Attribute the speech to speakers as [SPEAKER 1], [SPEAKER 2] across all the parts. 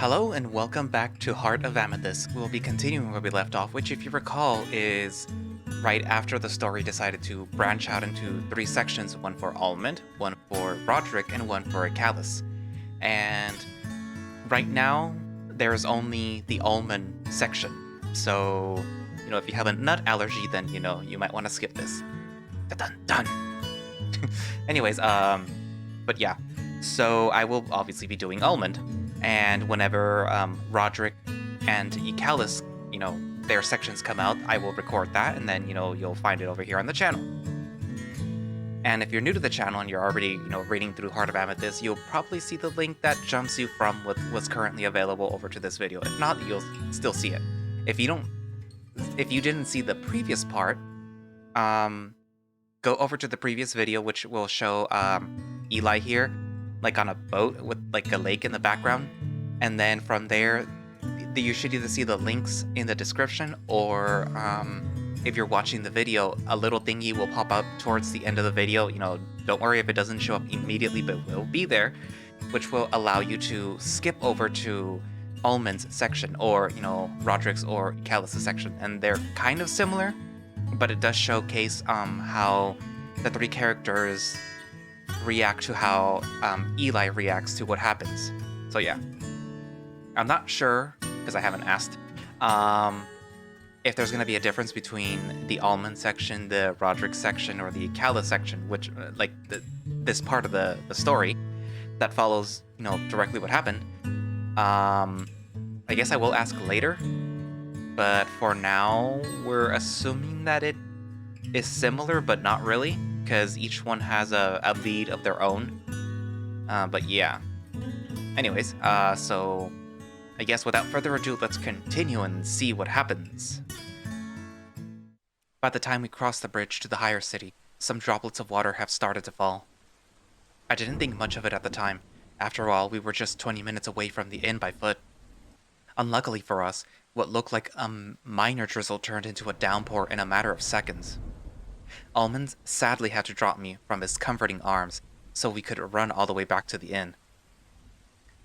[SPEAKER 1] Hello and welcome back to Heart of Amethyst. We'll be continuing where we left off, which if you recall is right after the story decided to branch out into three sections, one for Almond, one for Roderick, and one for Callus. And right now, there's only the Almond section. So, if you have a nut allergy, then, you might want to skip this. Dun dun. Anyways, but yeah. So I will obviously be doing Almond. And whenever Roderick and Callus, their sections come out, I will record that, and then, you'll find it over here on the channel. And if you're new to the channel and you're already, reading through Heart of Amethyst, you'll probably see the link that jumps you from what's currently available over to this video. If not, you'll still see it. If you didn't see the previous part, go over to the previous video, which will show Ehlly here, like on a boat with like a lake in the background, and then from there you should either see the links in the description, or if you're watching the video, a little thingy will pop up towards the end of the video. Don't worry if it doesn't show up immediately, but it will be there, which will allow you to skip over to Almond's section, or Roderick's or Callus's section, and they're kind of similar, but it does showcase how the three characters react to how Ehlly reacts to what happens. So yeah, I'm not sure, because I haven't asked, if there's going to be a difference between the Almond section, the Roderick section, or the Callus section, which this part of the story that follows directly what happened. I guess I will ask later, but for now we're assuming that it is similar, but not really, because each one has a lead of their own. But yeah. Anyways, so I guess without further ado, let's continue and see what happens. By the time we cross the bridge to the higher city, some droplets of water have started to fall. I didn't think much of it at the time. After all, we were just 20 minutes away from the inn by foot. Unluckily for us, what looked like a minor drizzle turned into a downpour in a matter of seconds. Almond sadly had to drop me from his comforting arms so we could run all the way back to the inn.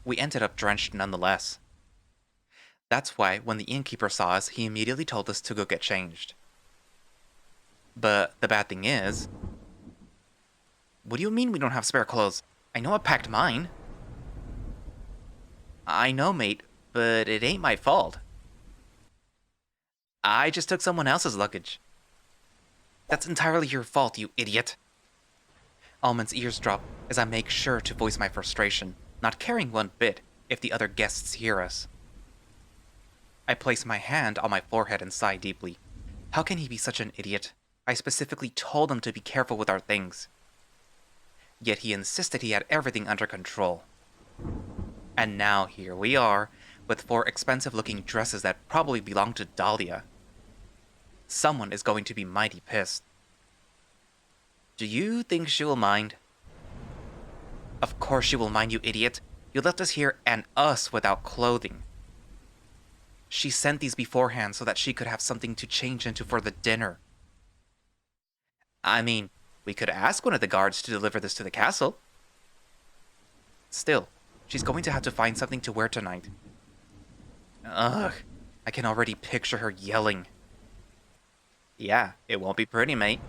[SPEAKER 1] We ended up drenched nonetheless. That's why when the innkeeper saw us, he immediately told us to go get changed. But the bad thing is... What do you mean we don't have spare clothes? I know I packed mine. I know, mate, but it ain't my fault. I just took someone else's luggage. That's entirely your fault, you idiot. Almond's ears drop as I make sure to voice my frustration, not caring one bit if the other guests hear us. I place my hand on my forehead and sigh deeply. How can he be such an idiot? I specifically told him to be careful with our things. Yet he insisted he had everything under control. And now here we are, with 4 expensive-looking dresses that probably belong to Dahlia. Someone is going to be mighty pissed. Do you think she will mind? Of course she will mind, you idiot. You left us here and us without clothing. She sent these beforehand so that she could have something to change into for the dinner. I mean, we could ask one of the guards to deliver this to the castle. Still, she's going to have to find something to wear tonight. Ugh, I can already picture her yelling. Yeah, it won't be pretty, mate.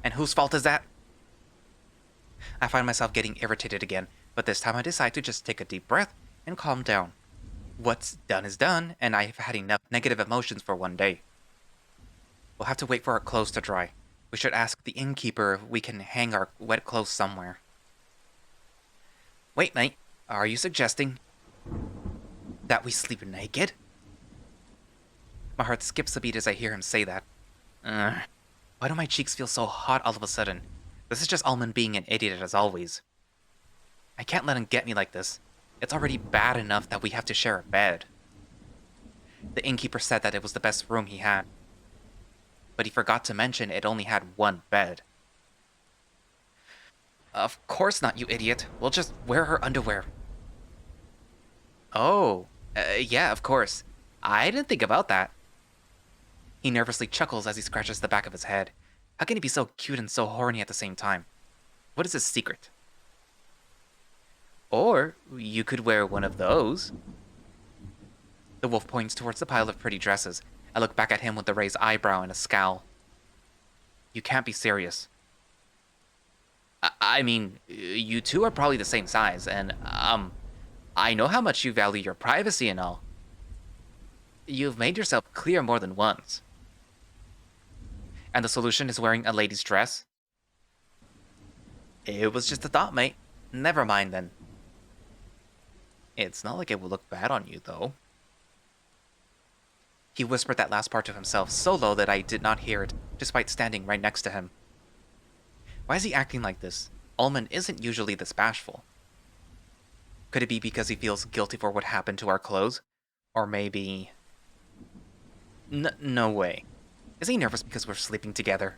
[SPEAKER 1] And whose fault is that? I find myself getting irritated again, but this time I decide to just take a deep breath and calm down. What's done is done, and I've had enough negative emotions for one day. We'll have to wait for our clothes to dry. We should ask the innkeeper if we can hang our wet clothes somewhere. Wait, mate, are you suggesting that we sleep naked? My heart skips a beat as I hear him say that. Why do my cheeks feel so hot all of a sudden? This is just Almond being an idiot as always. I can't let him get me like this. It's already bad enough that we have to share a bed. The innkeeper said that it was the best room he had. But he forgot to mention it only had one bed. Of course not, you idiot. We'll just wear her underwear. Oh, yeah, of course. I didn't think about that. He nervously chuckles as he scratches the back of his head. How can he be so cute and so horny at the same time? What is his secret? Or you could wear one of those. The wolf points towards the pile of pretty dresses. I look back at him with a raised eyebrow and a scowl. You can't be serious. I mean, you two are probably the same size, and, I know how much you value your privacy and all. You've made yourself clear more than once. And the solution is wearing a lady's dress? It was just a thought, mate. Never mind, then. It's not like it will look bad on you, though. He whispered that last part to himself so low that I did not hear it, despite standing right next to him. Why is he acting like this? Almond isn't usually this bashful. Could it be because he feels guilty for what happened to our clothes? Or maybe... No way. Is he nervous because we're sleeping together?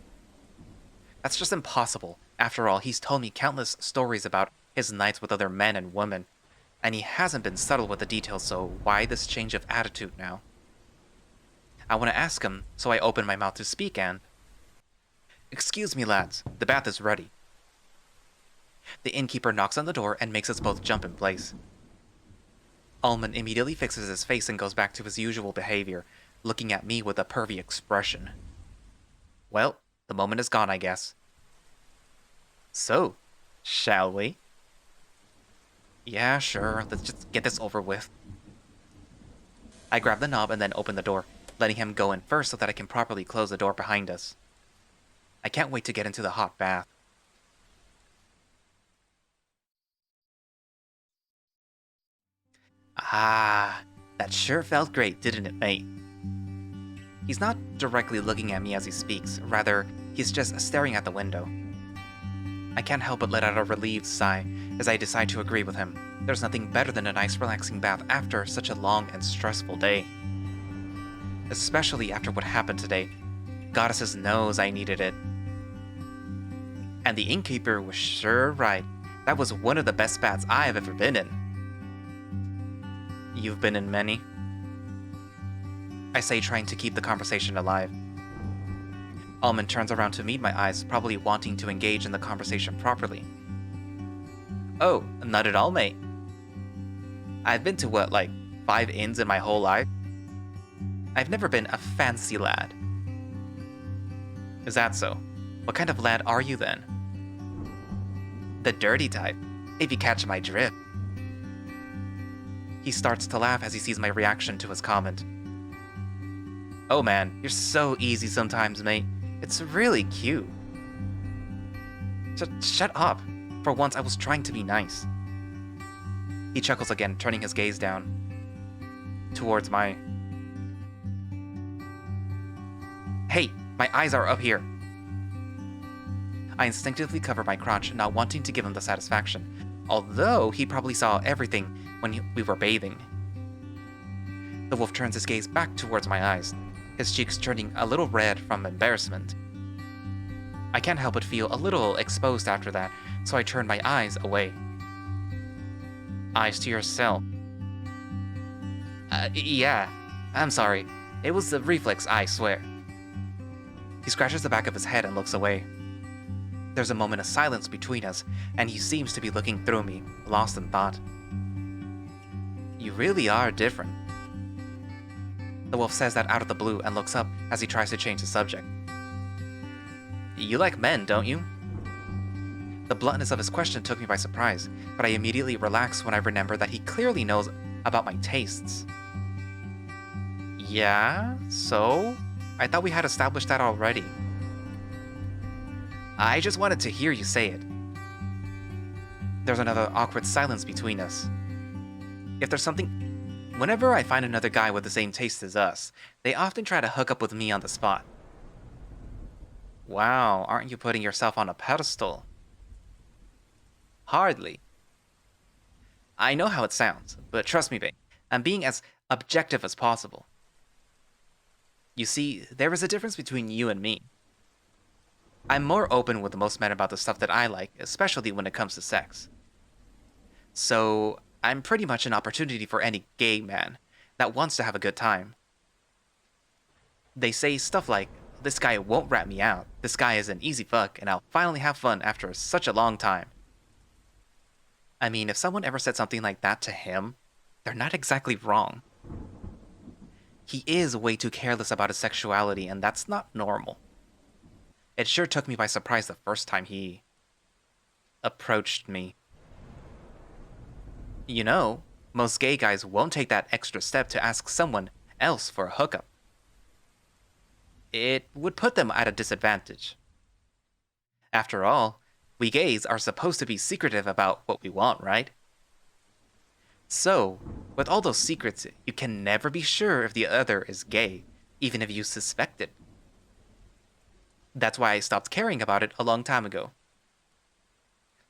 [SPEAKER 1] That's just impossible. After all, he's told me countless stories about his nights with other men and women, and he hasn't been subtle with the details, so why this change of attitude now? I want to ask him, so I open my mouth to speak and... Excuse me, lads. The bath is ready. The innkeeper knocks on the door and makes us both jump in place. Almond immediately fixes his face and goes back to his usual behavior, looking at me with a pervy expression. Well, the moment is gone, I guess. So, shall we? Yeah, sure. Let's just get this over with. I grab the knob and then open the door, letting him go in first so that I can properly close the door behind us. I can't wait to get into the hot bath. Ah, that sure felt great, didn't it, mate? He's not directly looking at me as he speaks, rather, he's just staring at the window. I can't help but let out a relieved sigh as I decide to agree with him. There's nothing better than a nice relaxing bath after such a long and stressful day. Especially after what happened today. Goddesses knows I needed it. And the innkeeper was sure right. That was one of the best baths I have ever been in. You've been in many? I say, trying to keep the conversation alive. Almond turns around to meet my eyes, probably wanting to engage in the conversation properly. Oh, not at all, mate. I've been to what, like 5 inns in my whole life? I've never been a fancy lad. Is that so? What kind of lad are you then? The dirty type, if you catch my drift. He starts to laugh as he sees my reaction to his comment. Oh man, you're so easy sometimes, mate. It's really cute. Shut up. For once, I was trying to be nice. He chuckles again, turning his gaze down towards my... Hey, my eyes are up here. I instinctively cover my crotch, not wanting to give him the satisfaction, although he probably saw everything when we were bathing. The wolf turns his gaze back towards my eyes, his cheeks turning a little red from embarrassment. I can't help but feel a little exposed after that, so I turn my eyes away. Eyes to yourself. Yeah, I'm sorry. It was the reflex, I swear. He scratches the back of his head and looks away. There's a moment of silence between us, and he seems to be looking through me, lost in thought. You really are different. The wolf says that out of the blue and looks up as he tries to change the subject. You like men, don't you? The bluntness of his question took me by surprise, but I immediately relax when I remember that he clearly knows about my tastes. Yeah? So? I thought we had established that already. I just wanted to hear you say it. There's another awkward silence between us. If there's something... Whenever I find another guy with the same taste as us, they often try to hook up with me on the spot. Wow, aren't you putting yourself on a pedestal? Hardly. I know how it sounds, but trust me, babe, I'm being as objective as possible. You see, there is a difference between you and me. I'm more open with most men about the stuff that I like, especially when it comes to sex. So, I'm pretty much an opportunity for any gay man that wants to have a good time. They say stuff like, this guy won't rat me out, this guy is an easy fuck, and I'll finally have fun after such a long time. I mean, if someone ever said something like that to him, they're not exactly wrong. He is way too careless about his sexuality, and that's not normal. It sure took me by surprise the first time he approached me. You know, most gay guys won't take that extra step to ask someone else for a hookup. It would put them at a disadvantage. After all, we gays are supposed to be secretive about what we want, right? So, with all those secrets, you can never be sure if the other is gay, even if you suspect it. That's why I stopped caring about it a long time ago.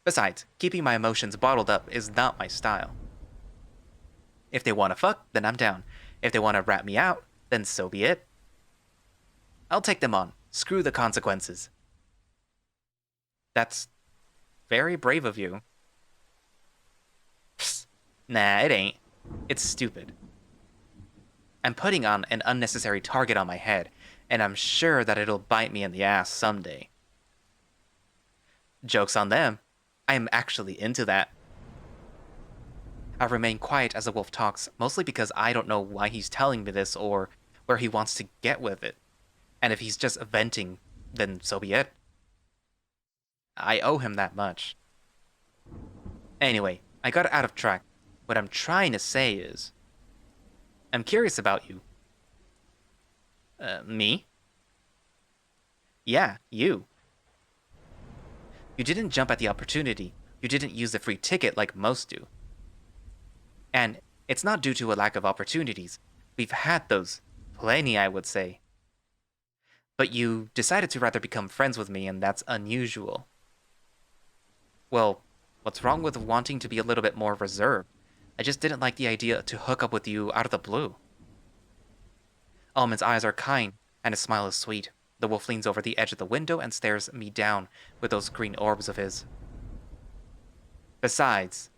[SPEAKER 1] Besides, keeping my emotions bottled up is not my style. If they want to fuck, then I'm down. If they want to rat me out, then so be it. I'll take them on. Screw the consequences. That's very brave of you. Psst. Nah, it ain't. It's stupid. I'm putting on an unnecessary target on my head, and I'm sure that it'll bite me in the ass someday. Joke's on them. I am actually into that. I remain quiet as the wolf talks, mostly because I don't know why he's telling me this or where he wants to get with it. And if he's just venting, then so be it. I owe him that much. Anyway, I got out of track. What I'm trying to say is, I'm curious about you. Me? Yeah, you. You didn't jump at the opportunity. You didn't use the free ticket like most do. And it's not due to a lack of opportunities. We've had those. Plenty, I would say. But you decided to rather become friends with me, and that's unusual. Well, what's wrong with wanting to be a little bit more reserved? I just didn't like the idea to hook up with you out of the blue. Almond's eyes are kind, and his smile is sweet. The wolf leans over the edge of the window and stares me down with those green orbs of his. Besides,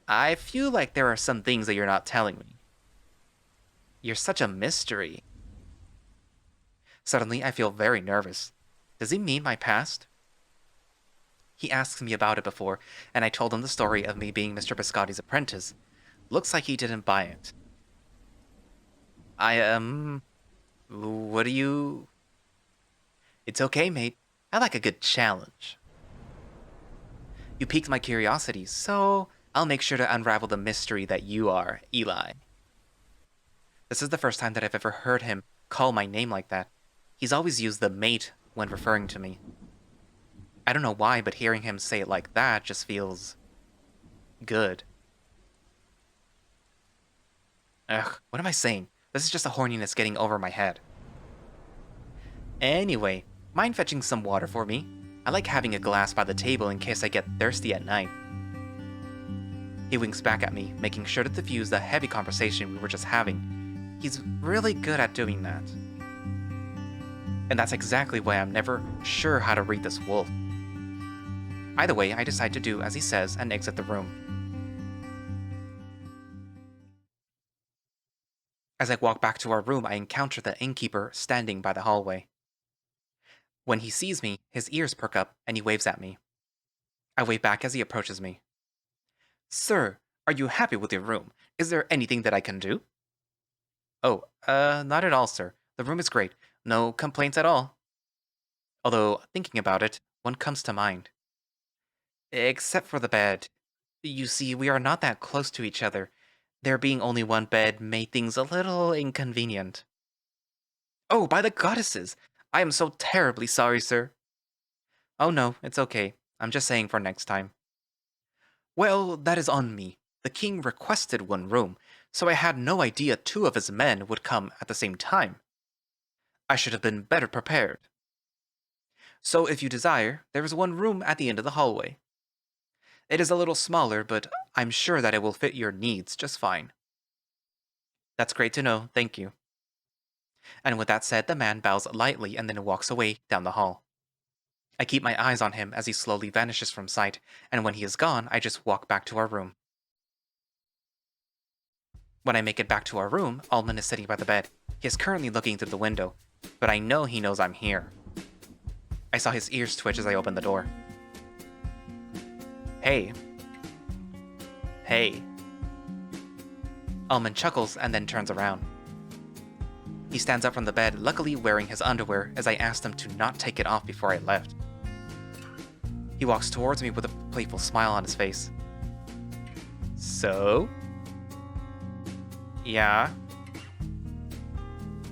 [SPEAKER 1] I feel like there are some things that you're not telling me. You're such a mystery. Suddenly, I feel very nervous. Does he mean my past? He asked me about it before, and I told him the story of me being Mr. Biscotti's apprentice. Looks like he didn't buy it. What do you... It's okay, mate. I like a good challenge. You piqued my curiosity, so I'll make sure to unravel the mystery that you are, Ehlly. This is the first time that I've ever heard him call my name like that. He's always used the mate when referring to me. I don't know why, but hearing him say it like that just feels... good. Ugh, what am I saying? This is just a horniness getting over my head. Anyway, mind fetching some water for me? I like having a glass by the table in case I get thirsty at night. He winks back at me, making sure to diffuse the heavy conversation we were just having. He's really good at doing that. And that's exactly why I'm never sure how to read this wolf. Either way, I decide to do as he says and exit the room. As I walk back to our room, I encounter the innkeeper standing by the hallway. When he sees me, his ears perk up and he waves at me. I wave back as he approaches me. Sir, are you happy with your room? Is there anything that I can do? Oh, not at all, sir. The room is great. No complaints at all. Although, thinking about it, one comes to mind. Except for the bed. You see, we are not that close to each other. There being only one bed made things a little inconvenient. Oh, by the goddesses! I am so terribly sorry, sir. Oh no, it's okay. I'm just saying for next time. Well, that is on me. The king requested one room, so I had no idea 2 of his men would come at the same time. I should have been better prepared. So if you desire, there is one room at the end of the hallway. It is a little smaller, but I'm sure that it will fit your needs just fine. That's great to know, thank you. And with that said, the man bows lightly and then walks away down the hall. I keep my eyes on him as he slowly vanishes from sight, and when he is gone, I just walk back to our room. When I make it back to our room, Almond is sitting by the bed. He is currently looking through the window, but I know he knows I'm here. I saw his ears twitch as I opened the door. Hey. Hey. Almond chuckles and then turns around. He stands up from the bed, luckily wearing his underwear, as I asked him to not take it off before I left. He walks towards me with a playful smile on his face. So? Yeah?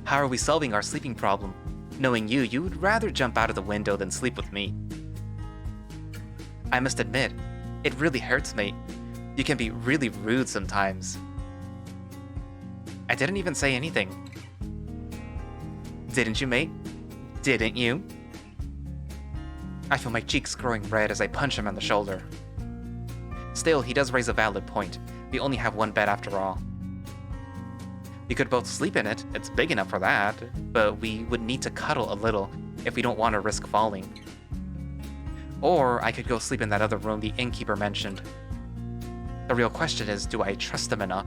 [SPEAKER 1] How are we solving our sleeping problem? Knowing you would rather jump out of the window than sleep with me. I must admit, it really hurts, mate. You can be really rude sometimes. I didn't even say anything. Didn't you, mate? Didn't you? I feel my cheeks growing red as I punch him on the shoulder. Still, he does raise a valid point. We only have one bed after all. We could both sleep in it, it's big enough for that, but we would need to cuddle a little if we don't want to risk falling. Or I could go sleep in that other room the innkeeper mentioned. The real question is, do I trust him enough?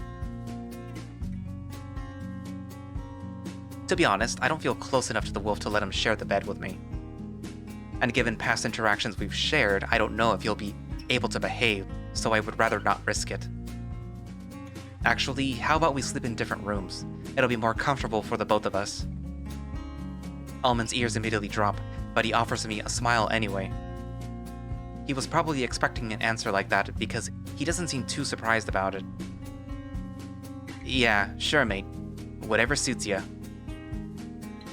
[SPEAKER 1] To be honest, I don't feel close enough to the wolf to let him share the bed with me. And given past interactions we've shared, I don't know if he'll be able to behave, so I would rather not risk it. Actually, how about we sleep in different rooms? It'll be more comfortable for the both of us. Almond's ears immediately drop, but he offers me a smile anyway. He was probably expecting an answer like that because he doesn't seem too surprised about it. Yeah, sure, mate. Whatever suits ya.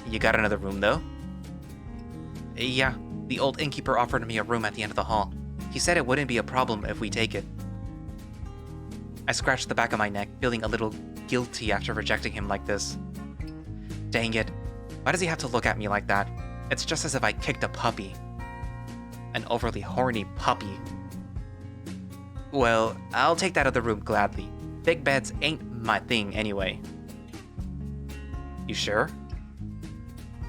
[SPEAKER 1] You got another room, though? Yeah, the old innkeeper offered me a room at the end of the hall. He said it wouldn't be a problem if we take it. I scratched the back of my neck, feeling a little guilty after rejecting him like this. Dang it, why does he have to look at me like that? It's just as if I kicked a puppy. An overly horny puppy. Well, I'll take that other room gladly. Big beds ain't my thing anyway. You sure?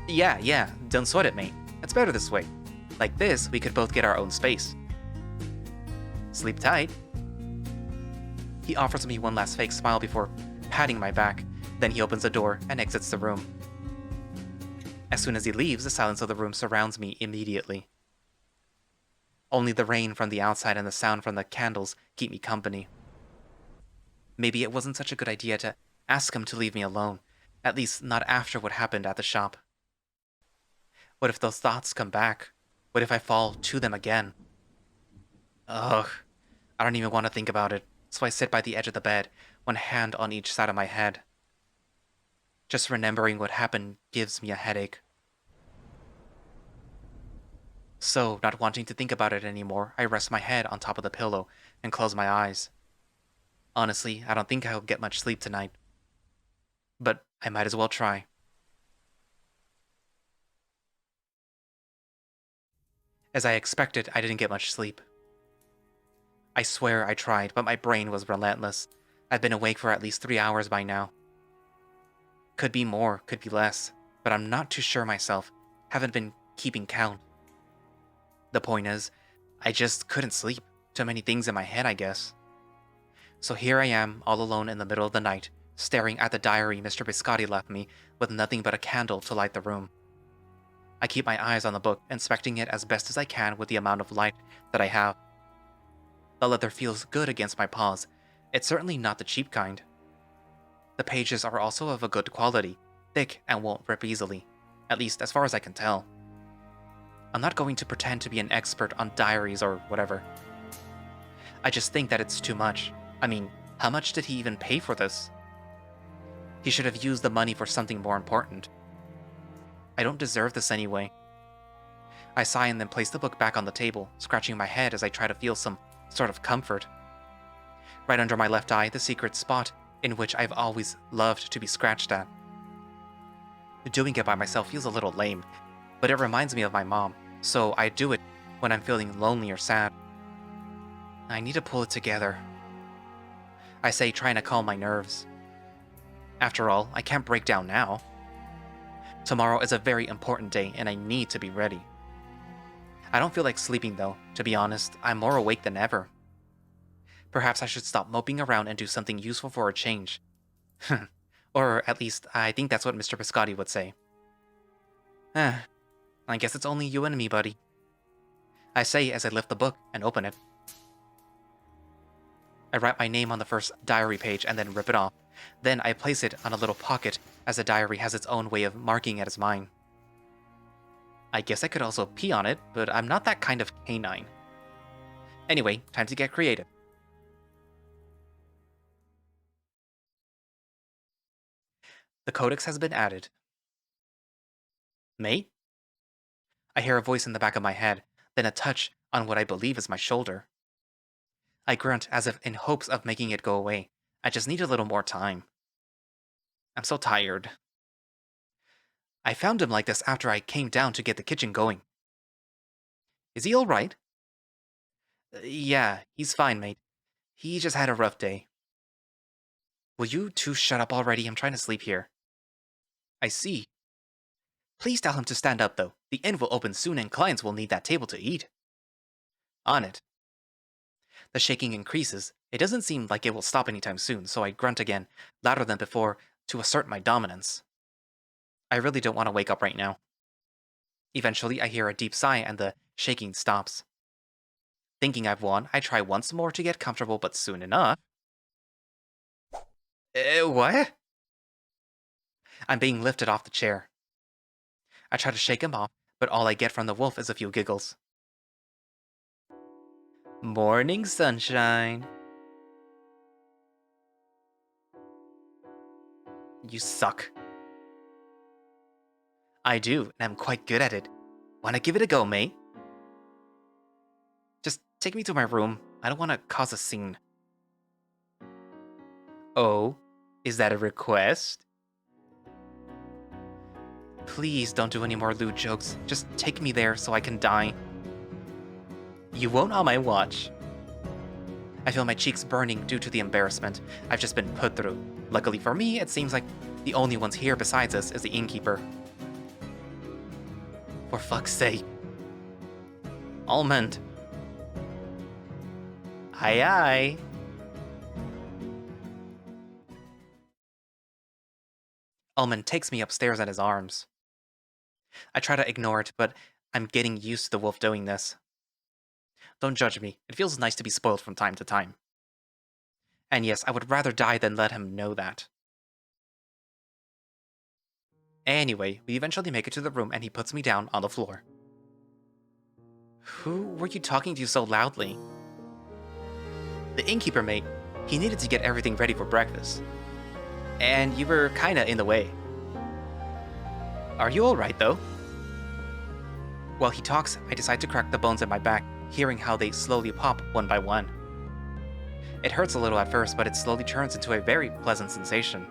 [SPEAKER 1] Yeah, don't sweat it, mate. It's better this way. Like this, we could both get our own space. Sleep tight. He offers me one last fake smile before patting my back. Then he opens the door and exits the room. As soon as he leaves, the silence of the room surrounds me immediately. Only the rain from the outside and the sound from the candles keep me company. Maybe it wasn't such a good idea to ask him to leave me alone, at least not after what happened at the shop. What if those thoughts come back? What if I fall to them again? Ugh, I don't even want to think about it, so I sit by the edge of the bed, one hand on each side of my head. Just remembering what happened gives me a headache. So, not wanting to think about it anymore, I rest my head on top of the pillow and close my eyes. Honestly, I don't think I'll get much sleep tonight. But I might as well try. As I expected, I didn't get much sleep. I swear I tried, but my brain was relentless. I've been awake for at least 3 hours by now. Could be more, could be less, but I'm not too sure myself. Haven't been keeping count. The point is, I just couldn't sleep. Too many things in my head, I guess. So here I am, all alone in the middle of the night, staring at the diary Mr. Biscotti left me with nothing but a candle to light the room. I keep my eyes on the book, inspecting it as best as I can with the amount of light that I have. The leather feels good against my paws. It's certainly not the cheap kind. The pages are also of a good quality, thick and won't rip easily, at least as far as I can tell. I'm not going to pretend to be an expert on diaries or whatever. I just think that it's too much. I mean, how much did he even pay for this? He should have used the money for something more important. I don't deserve this anyway. I sigh and then place the book back on the table, scratching my head as I try to feel some sort of comfort. Right under my left eye, the secret spot in which I've always loved to be scratched at. Doing it by myself feels a little lame, but it reminds me of my mom, so I do it when I'm feeling lonely or sad. I need to pull it together. I say, trying to calm my nerves. After all, I can't break down now. Tomorrow is a very important day and I need to be ready. I don't feel like sleeping though, to be honest. I'm more awake than ever. Perhaps I should stop moping around and do something useful for a change. Or at least, I think that's what Mr. Biscotti would say. I guess it's only you and me, buddy. I say as I lift the book and open it. I write my name on the first diary page and then rip it off. Then I place it on a little pocket, as the diary has its own way of marking it as mine. I guess I could also pee on it, but I'm not that kind of canine. Anyway, time to get creative. The codex has been added. Mate? I hear a voice in the back of my head, then a touch on what I believe is my shoulder. I grunt as if in hopes of making it go away. I just need a little more time. I'm so tired. I found him like this after I came down to get the kitchen going. Is he alright? Yeah, he's fine, mate. He just had a rough day. Will you two shut up already? I'm trying to sleep here. I see. Please tell him to stand up, though. The inn will open soon and clients will need that table to eat. On it. The shaking increases. It doesn't seem like it will stop anytime soon, so I grunt again, louder than before, to assert my dominance. I really don't want to wake up right now. Eventually, I hear a deep sigh and the shaking stops. Thinking I've won, I try once more to get comfortable, but soon enough... What? I'm being lifted off the chair. I try to shake him off, but all I get from the wolf is a few giggles. Morning, sunshine. You suck. I do, and I'm quite good at it. Wanna give it a go, mate? Just take me to my room. I don't want to cause a scene. Oh, is that a request? Please don't do any more lewd jokes. Just take me there so I can die. You won't on my watch. I feel my cheeks burning due to the embarrassment I've just been put through. Luckily for me, it seems like the only ones here besides us is the innkeeper. For fuck's sake. Almond. Aye aye. Almond takes me upstairs in his arms. I try to ignore it, but I'm getting used to the wolf doing this. Don't judge me. It feels nice to be spoiled from time to time. And yes, I would rather die than let him know that. Anyway, we eventually make it to the room and he puts me down on the floor. Who were you talking to so loudly? The innkeeper, mate. He needed to get everything ready for breakfast. And you were kinda in the way. Are you alright, though? While he talks, I decide to crack the bones in my back, hearing how they slowly pop one by one. It hurts a little at first, but it slowly turns into a very pleasant sensation.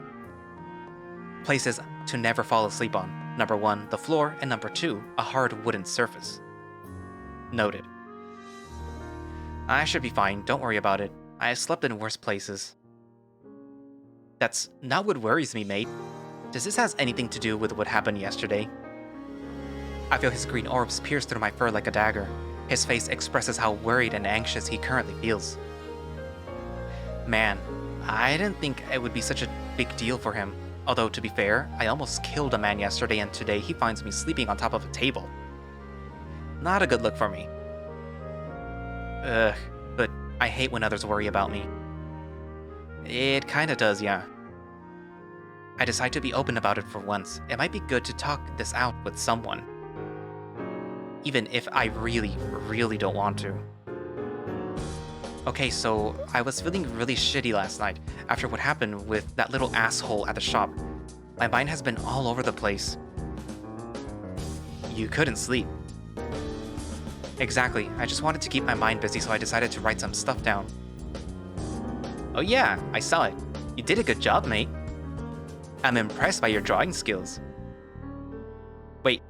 [SPEAKER 1] Places to never fall asleep on. Number 1, the floor, and number 2, a hard wooden surface. Noted. I should be fine, don't worry about it. I have slept in worse places. That's not what worries me, mate. Does this have anything to do with what happened yesterday? I feel his green orbs pierce through my fur like a dagger. His face expresses how worried and anxious he currently feels. Man, I didn't think it would be such a big deal for him. Although, to be fair, I almost killed a man yesterday and today he finds me sleeping on top of a table. Not a good look for me. Ugh, but I hate when others worry about me. It kinda does, yeah. I decide to be open about it for once. It might be good to talk this out with someone. Even if I really, really don't want to. Okay, so I was feeling really shitty last night after what happened with that little asshole at the shop. My mind has been all over the place. You couldn't sleep. Exactly, I just wanted to keep my mind busy, so I decided to write some stuff down. Oh yeah, I saw it. You did a good job, mate. I'm impressed by your drawing skills. Wait,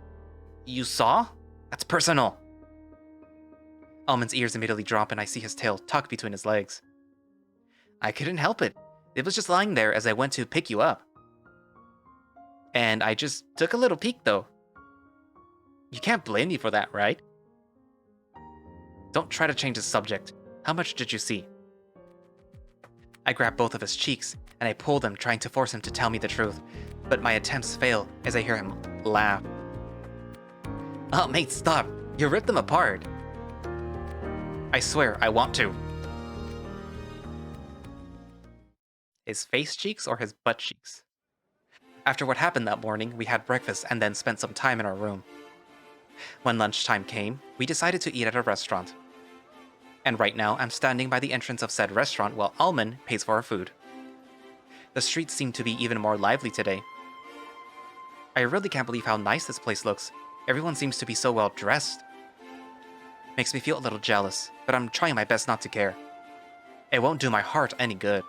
[SPEAKER 1] you saw? That's personal. Almond's ears immediately drop and I see his tail tucked between his legs. I couldn't help it. It was just lying there as I went to pick you up. And I just took a little peek though. You can't blame me for that, right? Don't try to change the subject. How much did you see? I grab both of his cheeks and I pull them, trying to force him to tell me the truth, but my attempts fail as I hear him laugh. Oh mate, stop. You ripped them apart. I swear, I want to. His face cheeks or his butt cheeks? After what happened that morning, we had breakfast and then spent some time in our room. When lunchtime came, we decided to eat at a restaurant. And right now, I'm standing by the entrance of said restaurant while Almond pays for our food. The streets seem to be even more lively today. I really can't believe how nice this place looks. Everyone seems to be so well dressed. Makes me feel a little jealous, but I'm trying my best not to care. It won't do my heart any good.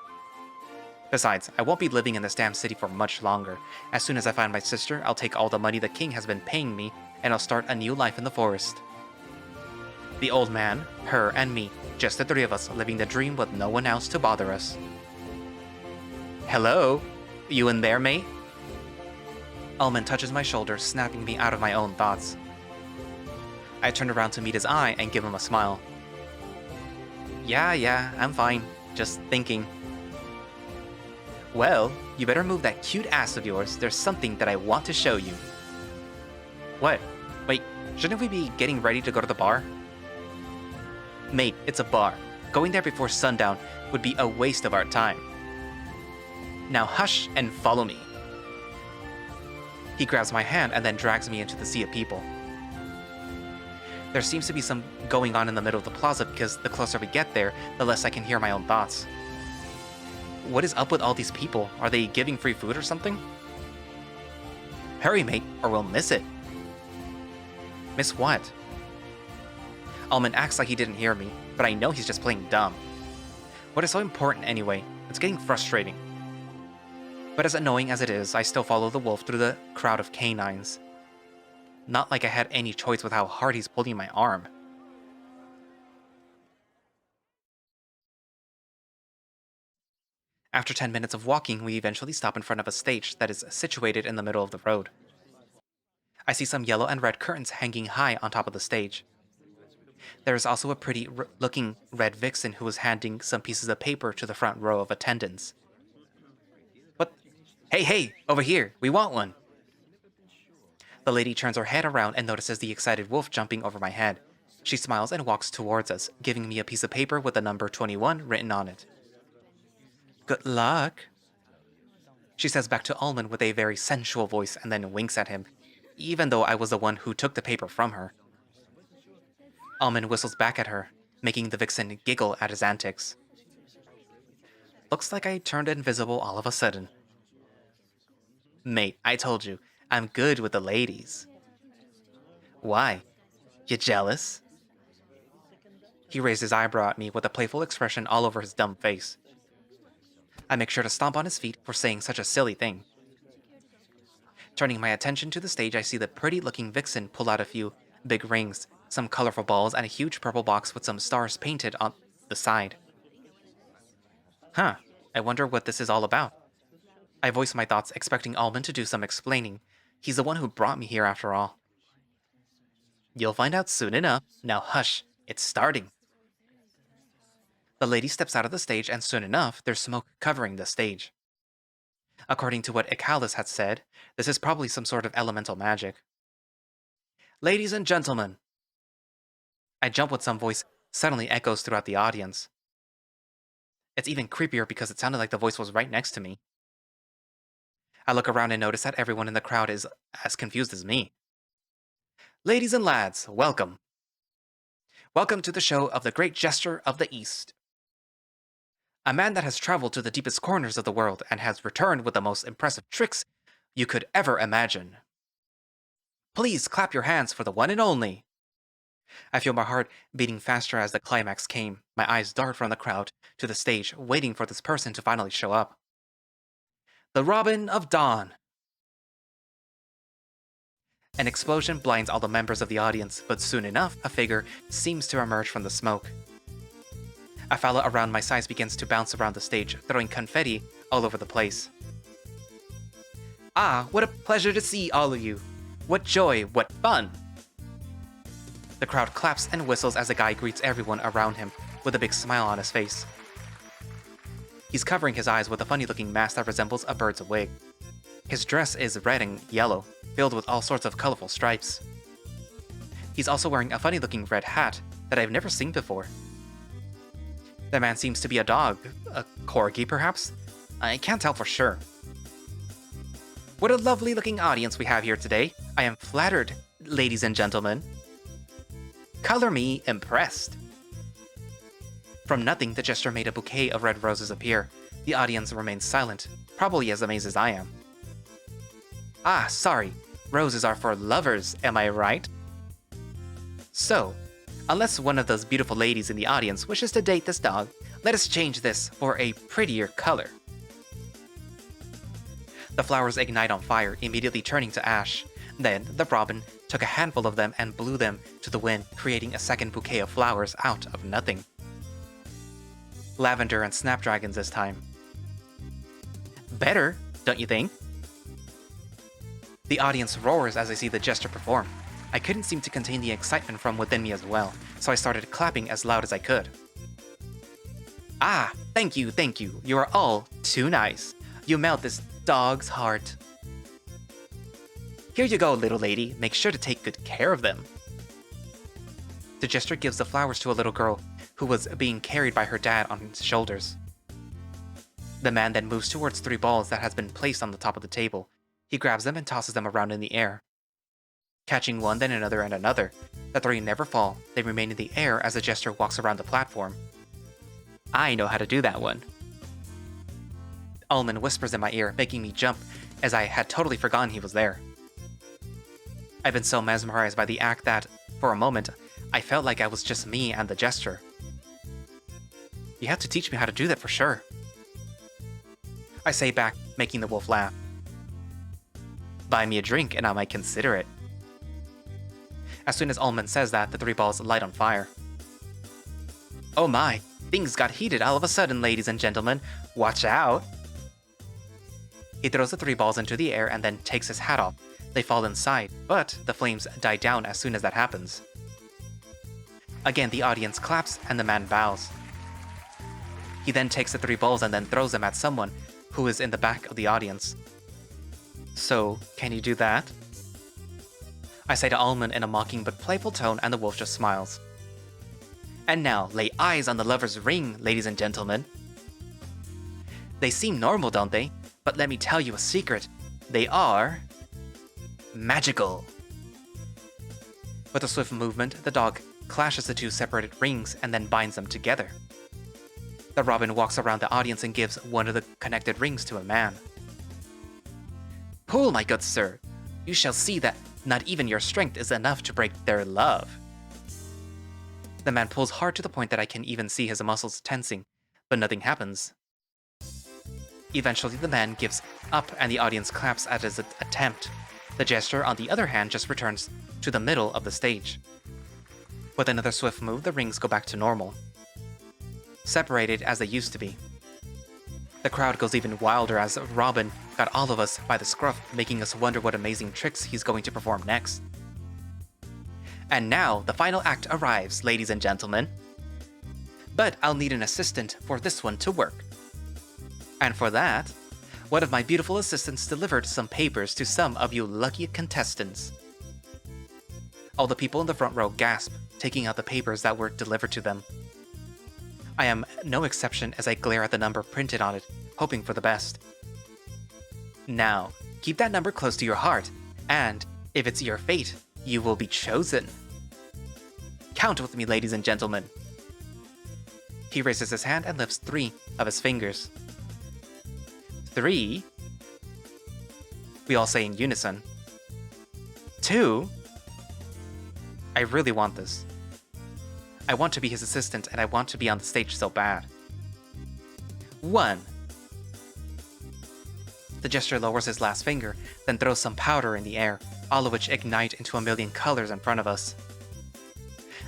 [SPEAKER 1] Besides, I won't be living in this damn city for much longer. As soon as I find my sister, I'll take all the money the king has been paying me, and I'll start a new life in the forest. The old man, her, and me, just the three of us living the dream with no one else to bother us. Hello? You in there, mate? Almond touches my shoulder, snapping me out of my own thoughts. I turn around to meet his eye and give him a smile. Yeah, I'm fine. Just thinking. Well, you better move that cute ass of yours. There's something that I want to show you. What? Wait, shouldn't we be getting ready to go to the bar? Mate, it's a bar. Going there before sundown would be a waste of our time. Now hush and follow me. He grabs my hand and then drags me into the sea of people. There seems to be some going on in the middle of the plaza because the closer we get there, the less I can hear my own thoughts. What is up with all these people? Are they giving free food or something? Hurry, mate, or we'll miss it. Miss what? Almond acts like he didn't hear me, but I know he's just playing dumb. What is so important anyway? It's getting frustrating. But as annoying as it is, I still follow the wolf through the crowd of canines. Not like I had any choice with how hard he's pulling my arm. After 10 minutes of walking, we eventually stop in front of a stage that is situated in the middle of the road. I see some yellow and red curtains hanging high on top of the stage. There is also a pretty looking red vixen who is handing some pieces of paper to the front row of attendants. What? Hey, over here, we want one! The lady turns her head around and notices the excited wolf jumping over my head. She smiles and walks towards us, giving me a piece of paper with the number 21 written on it. Good luck, she says back to Almond with a very sensual voice and then winks at him, even though I was the one who took the paper from her. Almond whistles back at her, making the vixen giggle at his antics. Looks like I turned invisible all of a sudden. Mate, I told you, I'm good with the ladies. Why? You jealous? He raised his eyebrow at me with a playful expression all over his dumb face. I make sure to stomp on his feet for saying such a silly thing. Turning my attention to the stage, I see the pretty-looking vixen pull out a few big rings, some colorful balls, and a huge purple box with some stars painted on the side. Huh, I wonder what this is all about. I voice my thoughts, expecting Almond to do some explaining. He's the one who brought me here after all. You'll find out soon enough. Now hush, it's starting. The lady steps out of the stage, and soon enough, there's smoke covering the stage. According to what Ehlly had said, this is probably some sort of elemental magic. Ladies and gentlemen! I jump when some voice suddenly echoes throughout the audience. It's even creepier because it sounded like the voice was right next to me. I look around and notice that everyone in the crowd is as confused as me. Ladies and lads, welcome. Welcome to the show of the great jester of the East. A man that has traveled to the deepest corners of the world and has returned with the most impressive tricks you could ever imagine. Please clap your hands for the one and only. I feel my heart beating faster as the climax came. My eyes dart from the crowd to the stage, waiting for this person to finally show up. The Robin of Dawn. An explosion blinds all the members of the audience, but soon enough, a figure seems to emerge from the smoke. A fella around my size begins to bounce around the stage, throwing confetti all over the place. Ah, what a pleasure to see all of you. What joy, what fun. The crowd claps and whistles as the guy greets everyone around him with a big smile on his face. He's covering his eyes with a funny-looking mask that resembles a bird's wig. His dress is red and yellow, filled with all sorts of colorful stripes. He's also wearing a funny-looking red hat that I've never seen before. The man seems to be a dog, a corgi perhaps, I can't tell for sure. What a lovely looking audience we have here today. I am flattered, ladies and gentlemen. Color me impressed. From nothing, the jester made a bouquet of red roses appear. The audience remains silent, probably as amazed as I am. Ah, sorry. Roses are for lovers, am I right? So, unless one of those beautiful ladies in the audience wishes to date this dog, let us change this for a prettier color. The flowers ignite on fire, immediately turning to ash. Then, the robin took a handful of them and blew them to the wind, creating a second bouquet of flowers out of nothing. Lavender and snapdragons this time. Better, don't you think? The audience roars as I see the jester perform. I couldn't seem to contain the excitement from within me as well, so I started clapping as loud as I could. Ah, thank you, you are all too nice. You melt this dog's heart. Here you go, little lady, make sure to take good care of them. The jester gives the flowers to a little girl who was being carried by her dad on his shoulders. The man then moves towards 3 balls that has been placed on the top of the table. He grabs them and tosses them around in the air. Catching one, then another and another. The 3 never fall, they remain in the air as the jester walks around the platform. I know how to do that one. Almond whispers in my ear, making me jump, as I had totally forgotten he was there. I've been so mesmerized by the act that, for a moment, I felt like I was just me and the jester. You have to teach me how to do that for sure. I say back, making the wolf laugh. Buy me a drink and I might consider it. As soon as Almond says that, the 3 balls light on fire. Oh my, things got heated all of a sudden, ladies and gentlemen. Watch out! He throws the 3 balls into the air and then takes his hat off. They fall inside, but the flames die down as soon as that happens. Again, the audience claps and the man bows. He then takes the 3 balls and then throws them at someone who is in the back of the audience. So, can you do that? I say to Almond in a mocking but playful tone, and the wolf just smiles. And now, lay eyes on the lover's ring, ladies and gentlemen. They seem normal, don't they? But let me tell you a secret. They are... magical. With a swift movement, the dog clashes the 2 separated rings and then binds them together. The robin walks around the audience and gives one of the connected rings to a man. Pull, my good sir. You shall see that not even your strength is enough to break their love. The man pulls hard to the point that I can even see his muscles tensing, but nothing happens. Eventually, the man gives up and the audience claps at his attempt. The jester, on the other hand, just returns to the middle of the stage. With another swift move, the rings go back to normal, separated as they used to be. The crowd goes even wilder as Robin got all of us by the scruff, making us wonder what amazing tricks he's going to perform next. And now, the final act arrives, ladies and gentlemen. But I'll need an assistant for this one to work. And for that, one of my beautiful assistants delivered some papers to some of you lucky contestants. All the people in the front row gasp, taking out the papers that were delivered to them. I am no exception as I glare at the number printed on it, hoping for the best. Now, keep that number close to your heart, and if it's your fate, you will be chosen. Count with me, ladies and gentlemen. He raises his hand and lifts 3 of his fingers. 3. We all say in unison. 2. I really want this. I want to be his assistant and I want to be on the stage so bad. 1. The jester lowers his last finger, then throws some powder in the air, all of which ignite into a million colors in front of us.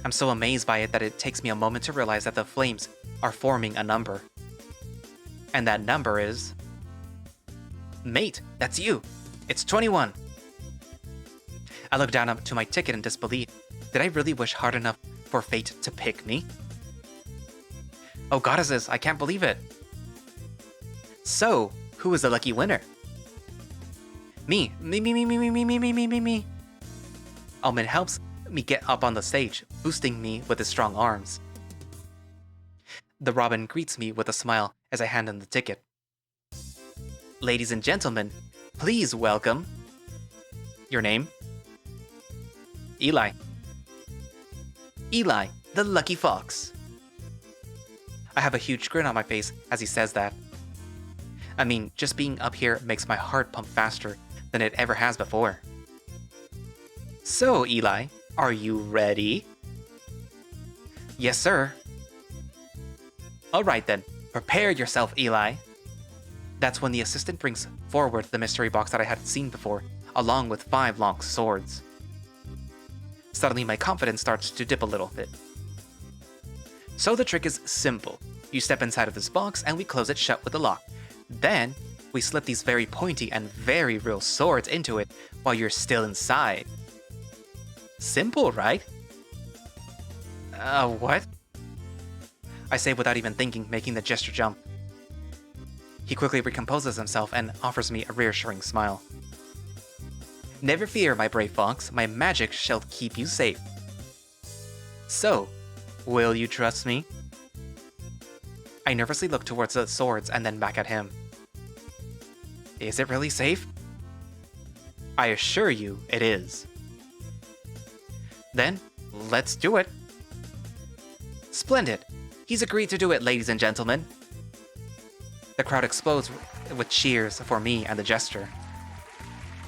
[SPEAKER 1] I'm so amazed by it that it takes me a moment to realize that the flames are forming a number. And that number is... Mate, that's you! It's 21! I look down up to my ticket in disbelief. Did I really wish hard enough for fate to pick me? Oh goddesses, I can't believe it! So, who is the lucky winner? Me. Me. Almond helps me get up on the stage, boosting me with his strong arms. The robin greets me with a smile as I hand him the ticket. Ladies and gentlemen, please welcome... Your name? Ehlly. Ehlly, the lucky fox. I have a huge grin on my face as he says that. I mean, just being up here makes my heart pump faster than it ever has before. So, Ehlly, are you ready? Yes, sir. Alright then, prepare yourself, Ehlly. That's when the assistant brings forward the mystery box that I hadn't seen before, along with 5 long swords. Suddenly my confidence starts to dip a little bit. So the trick is simple. You step inside of this box and we close it shut with a lock. Then, we slip these very pointy and very real swords into it while you're still inside. Simple, right? What? I say without even thinking, making the gesture jump. He quickly recomposes himself and offers me a reassuring smile. Never fear, my brave fox, my magic shall keep you safe. So, will you trust me? I nervously look towards the swords and then back at him. Is it really safe? I assure you it is. Then, let's do it. Splendid! He's agreed to do it, ladies and gentlemen. The crowd explodes with cheers for me and the jester.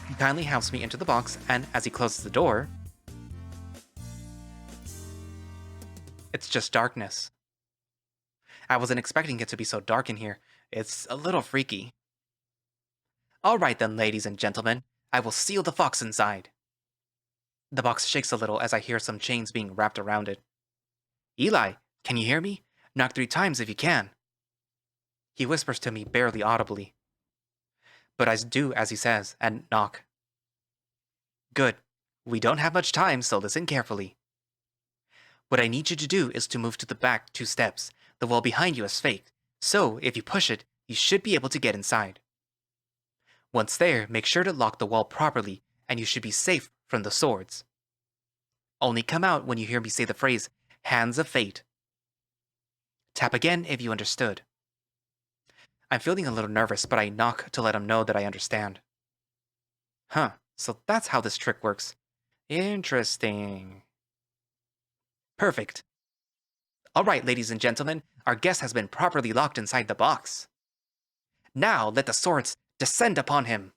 [SPEAKER 1] He kindly helps me into the box, and as he closes the door, it's just darkness. I wasn't expecting it to be so dark in here. It's a little freaky. Alright then, ladies and gentlemen, I will seal the fox inside. The box shakes a little as I hear some chains being wrapped around it. Ehlly, can you hear me? Knock 3 times if you can. He whispers to me barely audibly. But I do as he says, and knock. Good. We don't have much time, so listen carefully. What I need you to do is to move to the back 2 steps. The wall behind you is fake, so if you push it, you should be able to get inside. Once there, make sure to lock the wall properly, and you should be safe from the swords. Only come out when you hear me say the phrase, Hands of Fate. Tap again if you understood. I'm feeling a little nervous, but I knock to let him know that I understand. Huh, so that's how this trick works. Interesting. Perfect. Alright, ladies and gentlemen, our guest has been properly locked inside the box. Now let the swords descend upon him.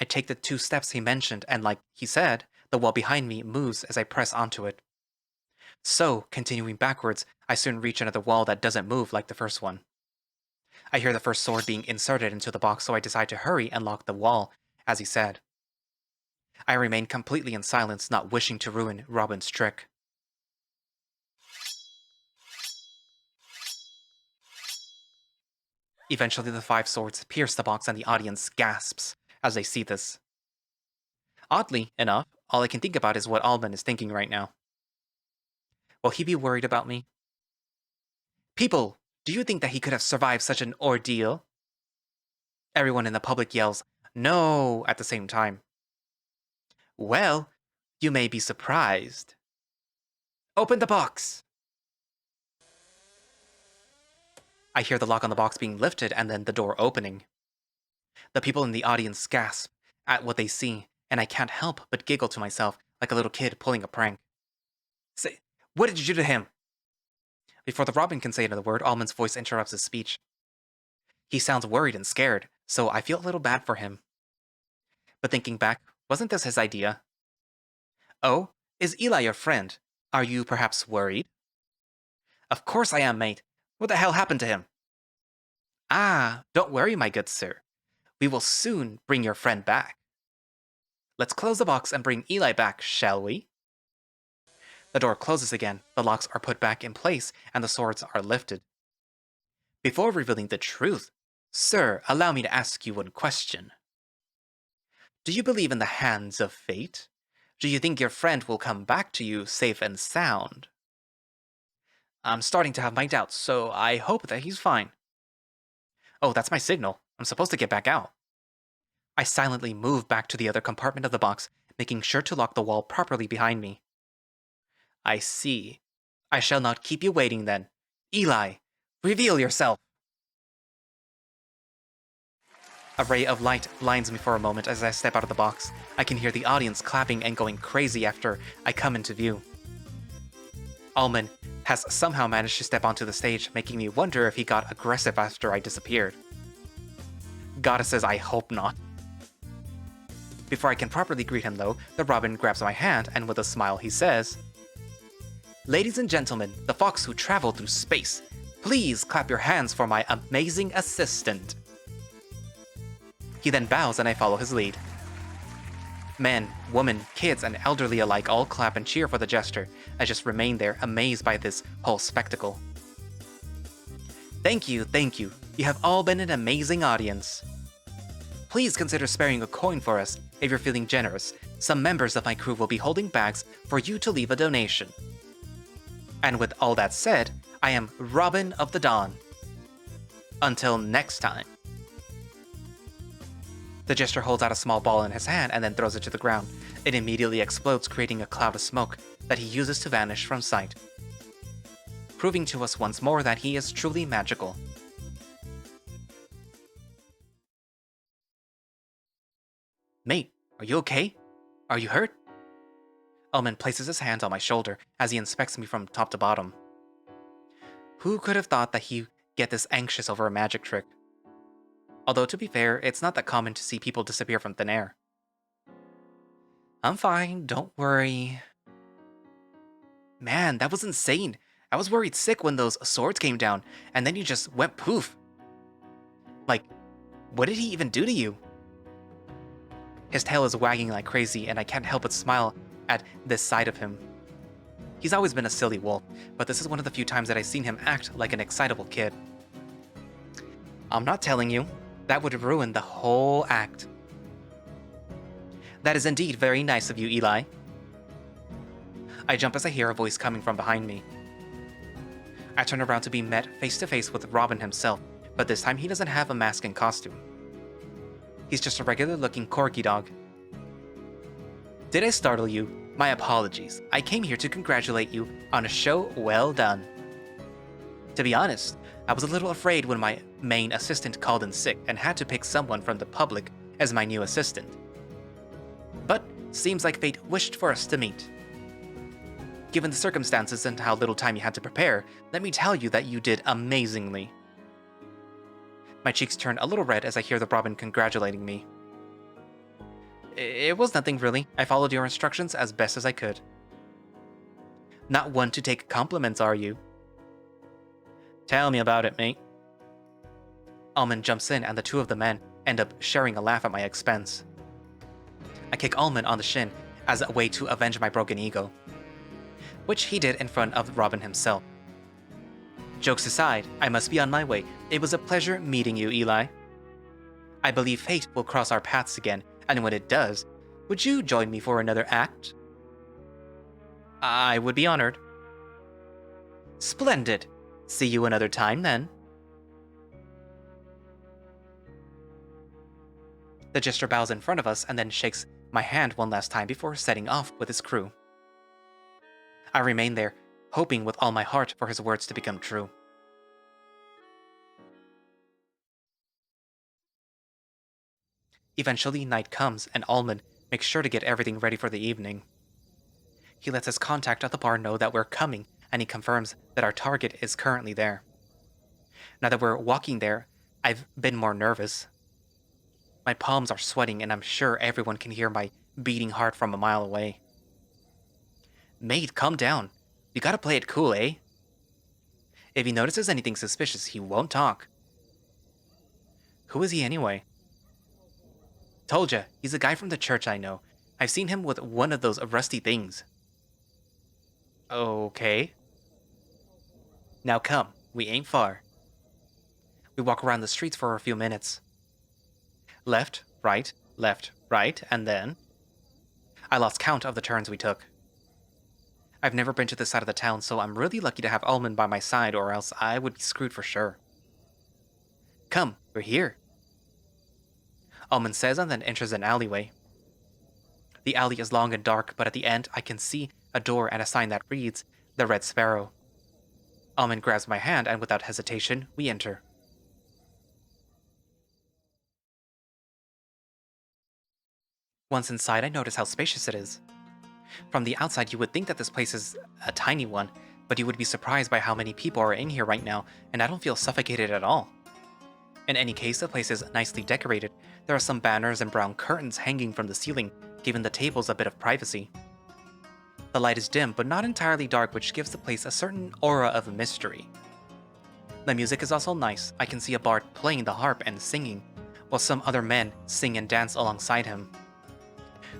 [SPEAKER 1] I take the 2 steps he mentioned, and like he said, the wall behind me moves as I press onto it. So, continuing backwards, I soon reach another wall that doesn't move like the first one. I hear the first sword being inserted into the box, so I decide to hurry and lock the wall, as he said. I remain completely in silence, not wishing to ruin Robin's trick. Eventually the 5 swords pierce the box and the audience gasps as they see this. Oddly enough, all I can think about is what Almond is thinking right now. Will he be worried about me? People, do you think that he could have survived such an ordeal? Everyone in the public yells, "No!" at the same time. Well, you may be surprised. Open the box! I hear the lock on the box being lifted and then the door opening. The people in the audience gasp at what they see, and I can't help but giggle to myself like a little kid pulling a prank. Say, what did you do to him? Before the Robin can say another word, Almond's voice interrupts his speech. He sounds worried and scared, so I feel a little bad for him. But thinking back, wasn't this his idea? Oh, is Ehlly your friend? Are you perhaps worried? Of course I am, mate. What the hell happened to him? Ah, don't worry, my good sir. We will soon bring your friend back. Let's close the box and bring Ehlly back, shall we? The door closes again, the locks are put back in place, and the swords are lifted. Before revealing the truth, sir, allow me to ask you one question. Do you believe in the hands of fate? Do you think your friend will come back to you safe and sound? I'm starting to have my doubts, so I hope that he's fine. Oh, that's my signal. I'm supposed to get back out. I silently move back to the other compartment of the box, making sure to lock the wall properly behind me. I see. I shall not keep you waiting then. Ehlly, reveal yourself! A ray of light blinds me for a moment as I step out of the box. I can hear the audience clapping and going crazy after I come into view. Almond has somehow managed to step onto the stage, making me wonder if he got aggressive after I disappeared. Goddesses, I hope not. Before I can properly greet him though, the Robin grabs my hand and with a smile he says, "Ladies and gentlemen, the fox who traveled through space, please clap your hands for my amazing assistant." He then bows and I follow his lead. Men, women, kids, and elderly alike all clap and cheer for the gesture. I just remain there, amazed by this whole spectacle. Thank you, thank you. You have all been an amazing audience. Please consider sparing a coin for us if you're feeling generous. Some members of my crew will be holding bags for you to leave a donation. And with all that said, I am Robin of the Dawn. Until next time. The jester holds out a small ball in his hand and then throws it to the ground. It immediately explodes, creating a cloud of smoke that he uses to vanish from sight, proving to us once more that he is truly magical. Mate, are you okay? Are you hurt? Almond places his hand on my shoulder as he inspects me from top to bottom. Who could have thought that he'd get this anxious over a magic trick? Although, to be fair, it's not that common to see people disappear from thin air. I'm fine, don't worry. Man, that was insane. I was worried sick when those swords came down, and then you just went poof. Like, what did he even do to you? His tail is wagging like crazy, and I can't help but smile at this side of him. He's always been a silly wolf, but this is one of the few times that I've seen him act like an excitable kid. I'm not telling you. That would ruin the whole act. That is indeed very nice of you, Ehlly. I jump as I hear a voice coming from behind me. I turn around to be met face to face with Robin himself, but this time he doesn't have a mask and costume. He's just a regular looking corgi dog. Did I startle you? My apologies. I came here to congratulate you on a show well done. To be honest, I was a little afraid when my main assistant called in sick and had to pick someone from the public as my new assistant. But seems like fate wished for us to meet. Given the circumstances and how little time you had to prepare, let me tell you that you did amazingly. My cheeks turn a little red as I hear the Robin congratulating me. It was nothing really. I followed your instructions as best as I could. Not one to take compliments, are you? Tell me about it, mate. Almond jumps in and the two of the men end up sharing a laugh at my expense. I kick Almond on the shin as a way to avenge my broken ego, which he did in front of Robin himself. Jokes aside, I must be on my way. It was a pleasure meeting you, Ehlly. I believe fate will cross our paths again, and when it does, would you join me for another act? I would be honored. Splendid. See you another time, then. The jester bows in front of us and then shakes my hand one last time before setting off with his crew. I remain there, hoping with all my heart for his words to become true. Eventually, night comes, and Almond makes sure to get everything ready for the evening. He lets his contact at the bar know that we're coming, and he confirms that our target is currently there. Now that we're walking there, I've been more nervous. My palms are sweating, and I'm sure everyone can hear my beating heart from a mile away. Mate, calm down. You gotta play it cool, eh? If he notices anything suspicious, he won't talk. Who is he anyway? Told ya, he's a guy from the church I know. I've seen him with one of those rusty things. Okay. Now come, we ain't far. We walk around the streets for a few minutes. Left, right, and then... I lost count of the turns we took. I've never been to this side of the town, so I'm really lucky to have Almond by my side, or else I would be screwed for sure. Come, we're here. Almond says and then enters an alleyway. The alley is long and dark, but at the end I can see a door and a sign that reads, The Red Sparrow. Almond grabs my hand and without hesitation, we enter. Once inside, I notice how spacious it is. From the outside, you would think that this place is a tiny one, but you would be surprised by how many people are in here right now, and I don't feel suffocated at all. In any case, the place is nicely decorated. There are some banners and brown curtains hanging from the ceiling, giving the tables a bit of privacy. The light is dim, but not entirely dark, which gives the place a certain aura of mystery. The music is also nice. I can see a bard playing the harp and singing, while some other men sing and dance alongside him.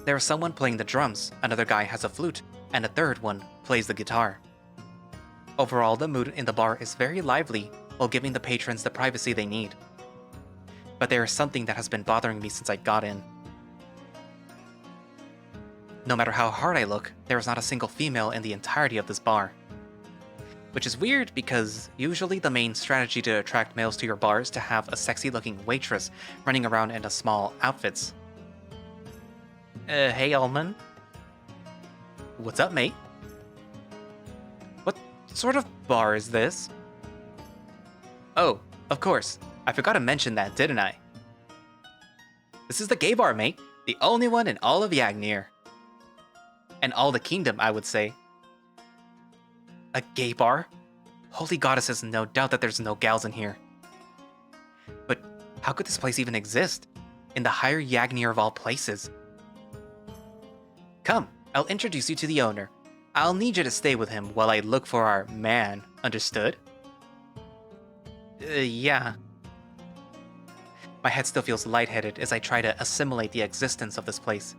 [SPEAKER 1] There is someone playing the drums, another guy has a flute, and a third one plays the guitar. Overall, the mood in the bar is very lively, while giving the patrons the privacy they need. But there is something that has been bothering me since I got in. No matter how hard I look, there is not a single female in the entirety of this bar. Which is weird because usually the main strategy to attract males to your bar is to have a sexy-looking waitress running around in a small outfits. Hey Almond. What's up, mate? What sort of bar is this? Oh, of course. I forgot to mention that, didn't I? This is the gay bar, mate. The only one in all of Yagnir. And all the kingdom, I would say. A gay bar? Holy goddesses, no doubt that there's no gals in here. But how could this place even exist? In the higher Yagnir of all places. Come, I'll introduce you to the owner. I'll need you to stay with him while I look for our man, understood? Yeah. My head still feels lightheaded as I try to assimilate the existence of this place.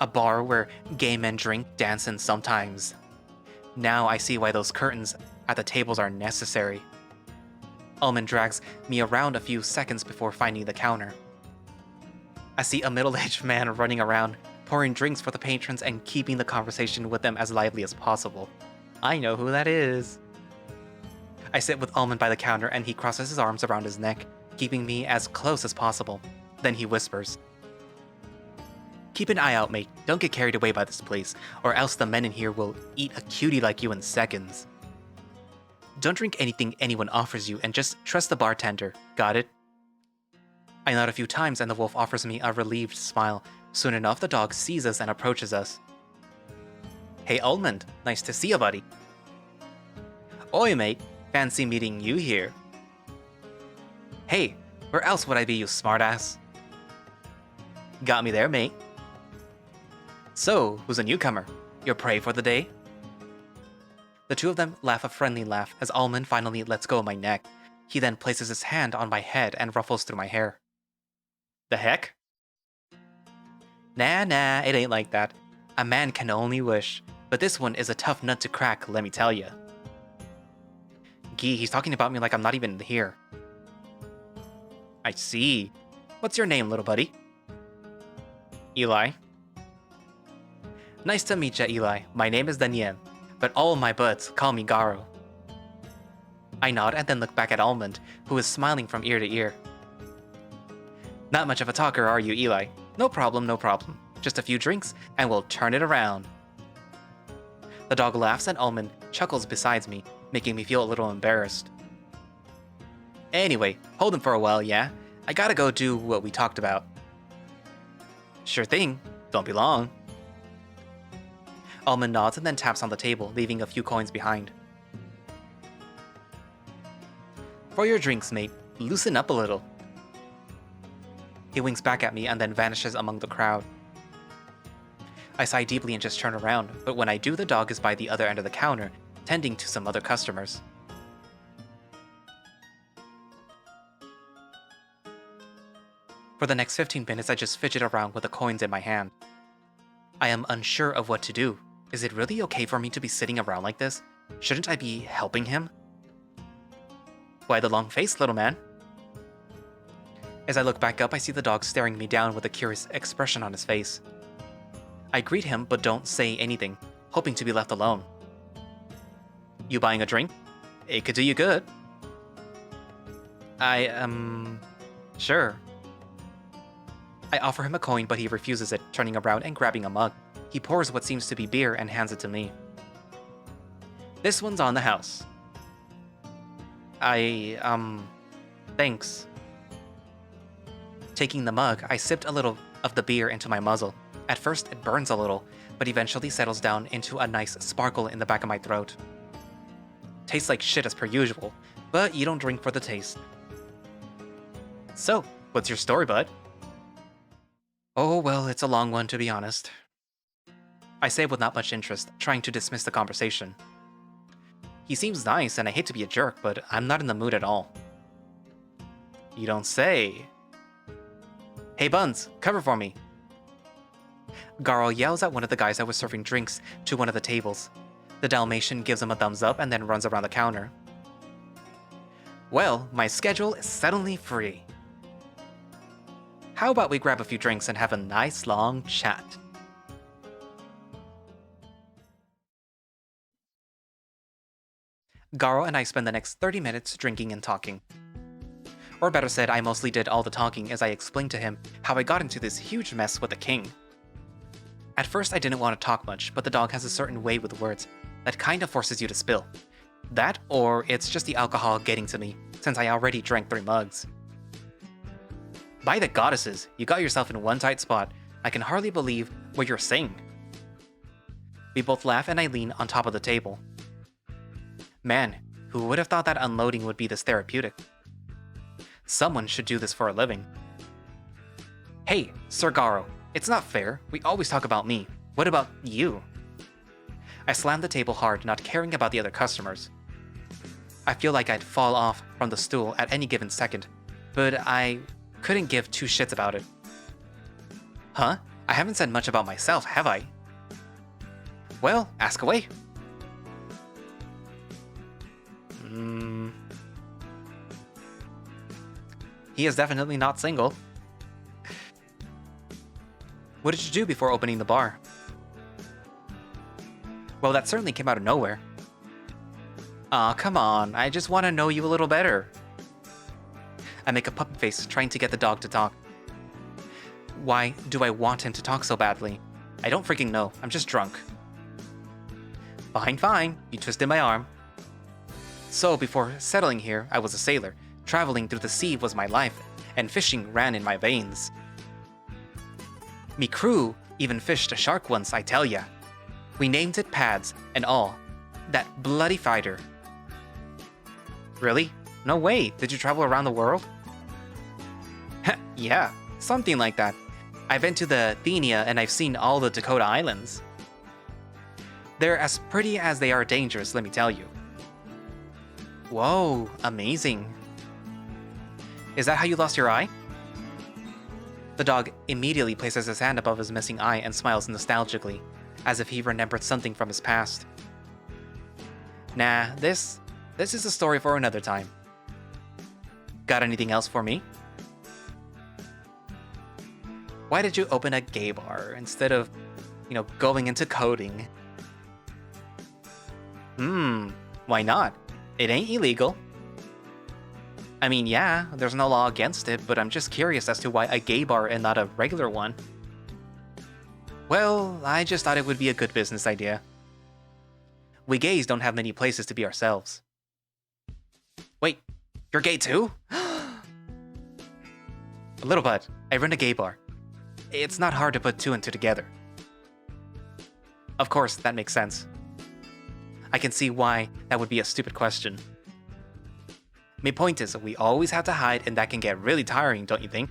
[SPEAKER 1] A bar where gay men drink, dance, and sometimes. Now I see why those curtains at the tables are necessary. Almond drags me around a few seconds before finding the counter. I see a middle-aged man running around, pouring drinks for the patrons and keeping the conversation with them as lively as possible. I know who that is. I sit with Almond by the counter and he crosses his arms around his neck, keeping me as close as possible. Then he whispers, "Keep an eye out, mate. Don't get carried away by this place, or else the men in here will eat a cutie like you in seconds. Don't drink anything anyone offers you and just trust the bartender. Got it?" I nod a few times and the wolf offers me a relieved smile. Soon enough, the dog sees us and approaches us. "Hey Almond, nice to see you, buddy." "Oi mate, fancy meeting you here." "Hey, where else would I be, you smartass?" "Got me there, mate." "So, who's a newcomer? Your prey for the day?" The two of them laugh a friendly laugh as Almond finally lets go of my neck. He then places his hand on my head and ruffles through my hair. "The heck?" Nah, it ain't like that. A man can only wish, but this one is a tough nut to crack, let me tell ya. Gee, he's talking about me like I'm not even here. I see. What's your name, little buddy? Eli. Nice to meet ya, Eli. My name is Daniel, but all my buds call me Garro. I nod and then look back at Almond, who is smiling from ear to ear. Not much of a talker, are you, Eli? No problem. Just a few drinks, and we'll turn it around. The dog laughs and Almond chuckles beside me, making me feel a little embarrassed. Anyway, hold him for a while, yeah? I gotta go do what we talked about. Sure thing. Don't be long. Almond nods and then taps on the table, leaving a few coins behind. For your drinks, mate. Loosen up a little. He winks back at me and then vanishes among the crowd. I sigh deeply and just turn around, but when I do, the dog is by the other end of the counter, tending to some other customers. For the next 15 minutes, I just fidget around with the coins in my hand. I am unsure of what to do. Is it really okay for me to be sitting around like this? Shouldn't I be helping him? Why the long face, little man? As I look back up, I see the dog staring me down with a curious expression on his face. I greet him, but don't say anything, hoping to be left alone. You buying a drink? It could do you good. Sure. I offer him a coin, but he refuses it, turning around and grabbing a mug. He pours what seems to be beer and hands it to me. This one's on the house. Thanks. Taking the mug, I sipped a little of the beer into my muzzle. At first, it burns a little, but eventually settles down into a nice sparkle in the back of my throat. Tastes like shit as per usual, but you don't drink for the taste. So, what's your story, bud? Oh, well, it's a long one, to be honest. I say with not much interest, trying to dismiss the conversation. He seems nice, and I hate to be a jerk, but I'm not in the mood at all. You don't say. Hey, Buns, cover for me. Garro yells at one of the guys that was serving drinks to one of the tables. The Dalmatian gives him a thumbs up and then runs around the counter. Well, my schedule is suddenly free. How about we grab a few drinks and have a nice long chat? Garro and I spend the next 30 minutes drinking and talking. Or better said, I mostly did all the talking as I explained to him how I got into this huge mess with the king. At first I didn't want to talk much, but the dog has a certain way with words that kind of forces you to spill. That, or it's just the alcohol getting to me, since I already drank 3 mugs. By the goddesses, you got yourself in one tight spot. I can hardly believe what you're saying. We both laugh and I lean on top of the table. Man, who would have thought that unloading would be this therapeutic? Someone should do this for a living. Hey, Sir Garro, it's not fair. We always talk about me. What about you? I slam the table hard, not caring about the other customers. I feel like I'd fall off from the stool at any given second, but I couldn't give 2 shits about it. Huh? I haven't said much about myself, have I? Well, ask away. He is definitely not single. What did you do before opening the bar? Well, that certainly came out of nowhere. Aw, come on, I just want to know you a little better. I make a puppet face, trying to get the dog to talk. Why do I want him to talk so badly? I don't freaking know, I'm just drunk. Fine, fine, you twisted my arm. So, before settling here, I was a sailor. Traveling through the sea was my life, and fishing ran in my veins. Me crew even fished a shark once, I tell ya. We named it Pads, and all. That bloody fighter. Really? No way, did you travel around the world? Yeah, something like that. I've been to the Athenia and I've seen all the Dakota Islands. They're as pretty as they are dangerous, let me tell you. Whoa, amazing. Is that how you lost your eye? The dog immediately places his hand above his missing eye and smiles nostalgically, as if he remembered something from his past. Nah, this is a story for another time. Got anything else for me? Why did you open a gay bar instead of, going into coding? Why not? It ain't illegal. I mean, yeah, there's no law against it, but I'm just curious as to why a gay bar and not a regular one. Well, I just thought it would be a good business idea. We gays don't have many places to be ourselves. Wait, you're gay too? Little bud, I run a gay bar. It's not hard to put 2 and 2 together. Of course, that makes sense. I can see why that would be a stupid question. My point is, we always have to hide and that can get really tiring, don't you think?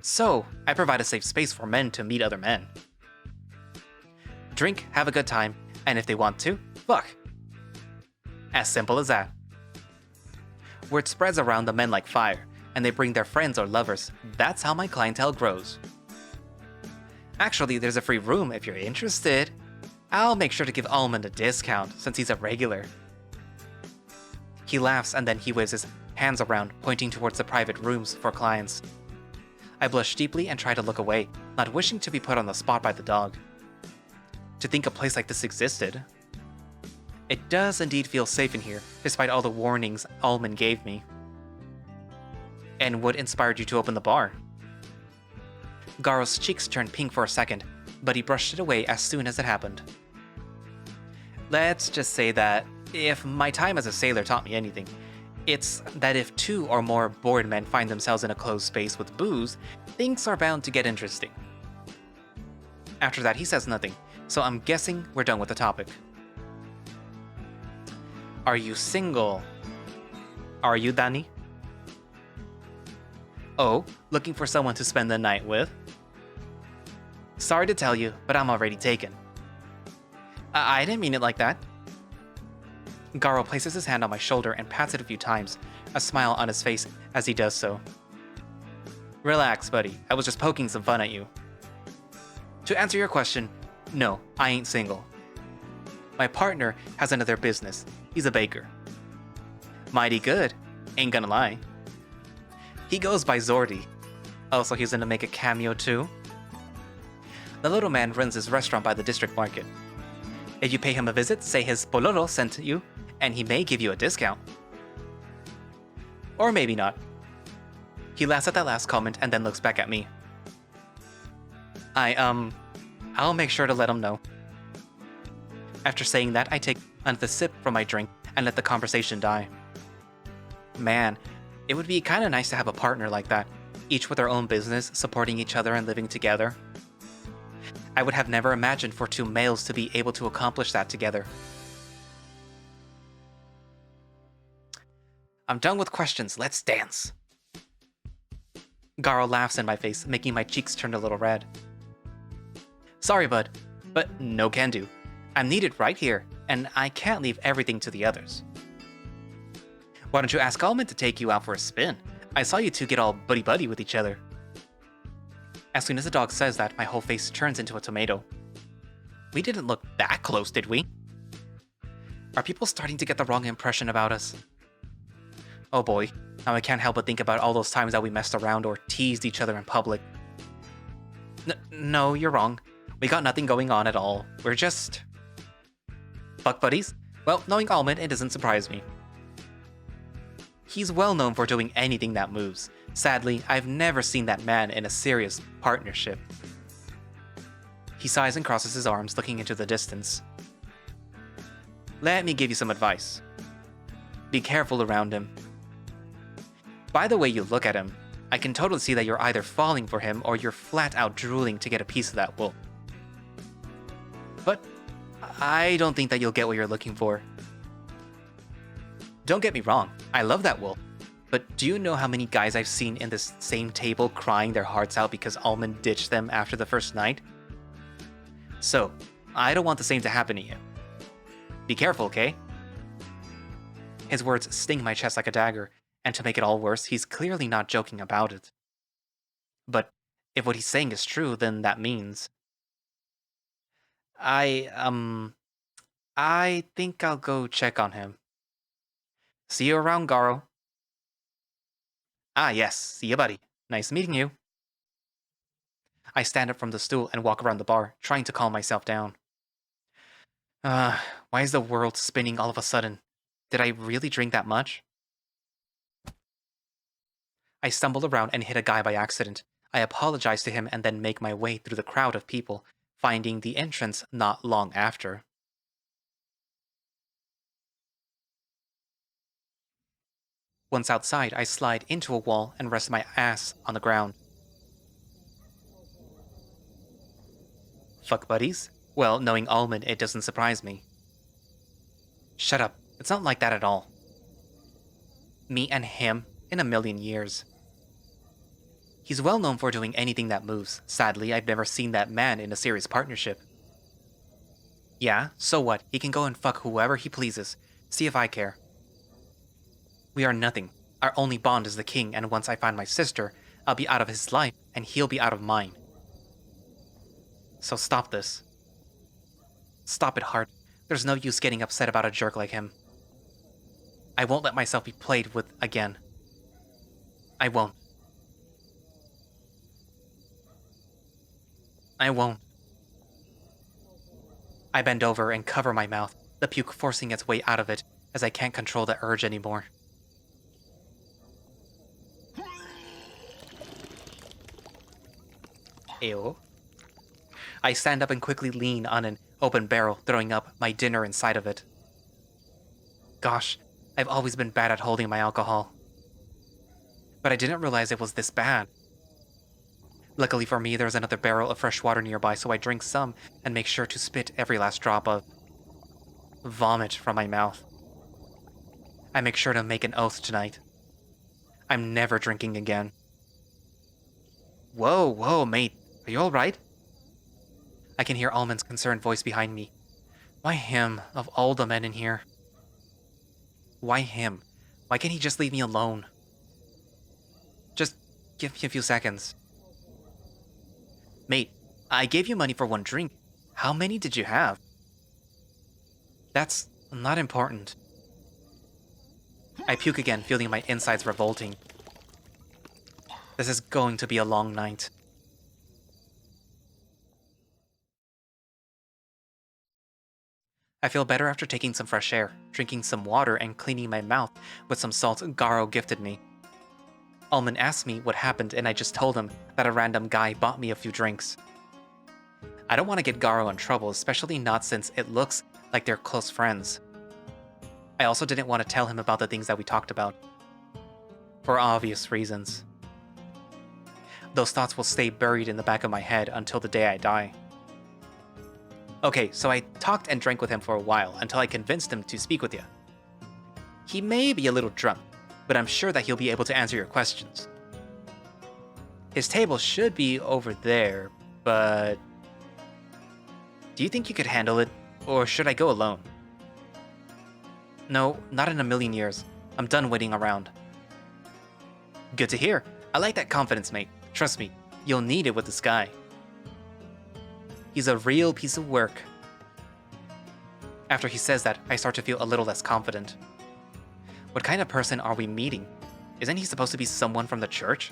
[SPEAKER 1] So, I provide a safe space for men to meet other men. Drink, have a good time, and if they want to, fuck. As simple as that. Word spreads around the men like fire, and they bring their friends or lovers. That's how my clientele grows. Actually, there's a free room if you're interested. I'll make sure to give Almond a discount since he's a regular. He laughs and then he waves his hands around, pointing towards the private rooms for clients. I blush deeply and try to look away, not wishing to be put on the spot by the dog. To think a place like this existed. It does indeed feel safe in here, despite all the warnings Almond gave me. And what inspired you to open the bar? Garro's cheeks turned pink for a second, but he brushed it away as soon as it happened. Let's just say that if my time as a sailor taught me anything, It's that if 2 or more bored men find themselves in a closed space with booze, things are bound to get interesting. After that, he says nothing, so I'm guessing we're done with the topic. Are you single? Are you, Danny? Oh, looking for someone to spend the night with? Sorry to tell you, but I'm already taken. I didn't mean it like that. Garro places his hand on my shoulder and pats it a few times, a smile on his face as he does so. Relax, buddy. I was just poking some fun at you. To answer your question, no, I ain't single. My partner has another business. He's a baker. Mighty good, ain't gonna lie. He goes by Zordy. Also, he's gonna make a cameo too. The little man runs his restaurant by the district market. If you pay him a visit, say his pololo sent you, and he may give you a discount. Or maybe not. He laughs at that last comment and then looks back at me. I'll make sure to let him know. After saying that, I take another sip from my drink and let the conversation die. Man, it would be kinda nice to have a partner like that, each with their own business, supporting each other and living together. I would have never imagined for 2 males to be able to accomplish that together. I'm done with questions, let's dance. Garro laughs in my face, making my cheeks turn a little red. Sorry, bud, but no can do. I'm needed right here, and I can't leave everything to the others. Why don't you ask Almond to take you out for a spin? I saw you 2 get all buddy-buddy with each other. As soon as the dog says that, my whole face turns into a tomato. We didn't look that close, did we? Are people starting to get the wrong impression about us? Oh boy, now I can't help but think about all those times that we messed around or teased each other in public. No, you're wrong. We got nothing going on at all. We're just... Fuck buddies? Well, knowing Almond, it doesn't surprise me. He's well known for doing anything that moves. Sadly, I've never seen that man in a serious partnership. He sighs and crosses his arms, looking into the distance. Let me give you some advice. Be careful around him. By the way you look at him, I can totally see that you're either falling for him or you're flat out drooling to get a piece of that wool. But I don't think that you'll get what you're looking for. Don't get me wrong, I love that wool. But do you know how many guys I've seen in this same table crying their hearts out because Almond ditched them after the first night? So, I don't want the same to happen to you. Be careful, okay? His words sting my chest like a dagger, and to make it all worse, he's clearly not joking about it. But if what he's saying is true, then that means... I think I'll go check on him. See you around, Garro. Ah, yes. See you, buddy. Nice meeting you. I stand up from the stool and walk around the bar, trying to calm myself down. Why is the world spinning all of a sudden? Did I really drink that much? I stumble around and hit a guy by accident. I apologize to him and then make my way through the crowd of people, finding the entrance not long after. Once outside, I slide into a wall and rest my ass on the ground. Fuck buddies? Well, knowing Almond, it doesn't surprise me. Shut up. It's not like that at all. Me and him in a million years. He's well known for doing anything that moves. Sadly, I've never seen that man in a serious partnership. Yeah, so what? He can go and fuck whoever he pleases. See if I care. We are nothing. Our only bond is the king, and once I find my sister, I'll be out of his life, and he'll be out of mine. So stop this. Stop it, Hart. There's no use getting upset about a jerk like him. I won't let myself be played with again. I won't. I won't. I bend over and cover my mouth, the puke forcing its way out of it as I can't control the urge anymore. Ew. I stand up and quickly lean on an open barrel, throwing up my dinner inside of it. Gosh, I've always been bad at holding my alcohol. But I didn't realize it was this bad. Luckily for me, there was another barrel of fresh water nearby, so I drink some and make sure to spit every last drop of vomit from my mouth. I make sure to make an oath tonight. I'm never drinking again. Whoa, mate. Are you alright? I can hear Almond's concerned voice behind me. Why him, of all the men in here? Why him? Why can't he just leave me alone? Just give me a few seconds. Mate, I gave you money for one drink. How many did you have? That's not important. I puke again, feeling my insides revolting. This is going to be a long night. I feel better after taking some fresh air, drinking some water, and cleaning my mouth with some salt Garro gifted me. Almond asked me what happened, and I just told him that a random guy bought me a few drinks. I don't want to get Garro in trouble, especially not since it looks like they're close friends. I also didn't want to tell him about the things that we talked about. For obvious reasons. Those thoughts will stay buried in the back of my head until the day I die. Okay, so I talked and drank with him for a while until I convinced him to speak with you. He may be a little drunk, but I'm sure that he'll be able to answer your questions. His table should be over there, but... Do you think you could handle it, or should I go alone? No, not in a million years. I'm done waiting around. Good to hear. I like that confidence, mate. Trust me, you'll need it with this guy. He's a real piece of work. After he says that, I start to feel a little less confident. What kind of person are we meeting? Isn't he supposed to be someone from the church?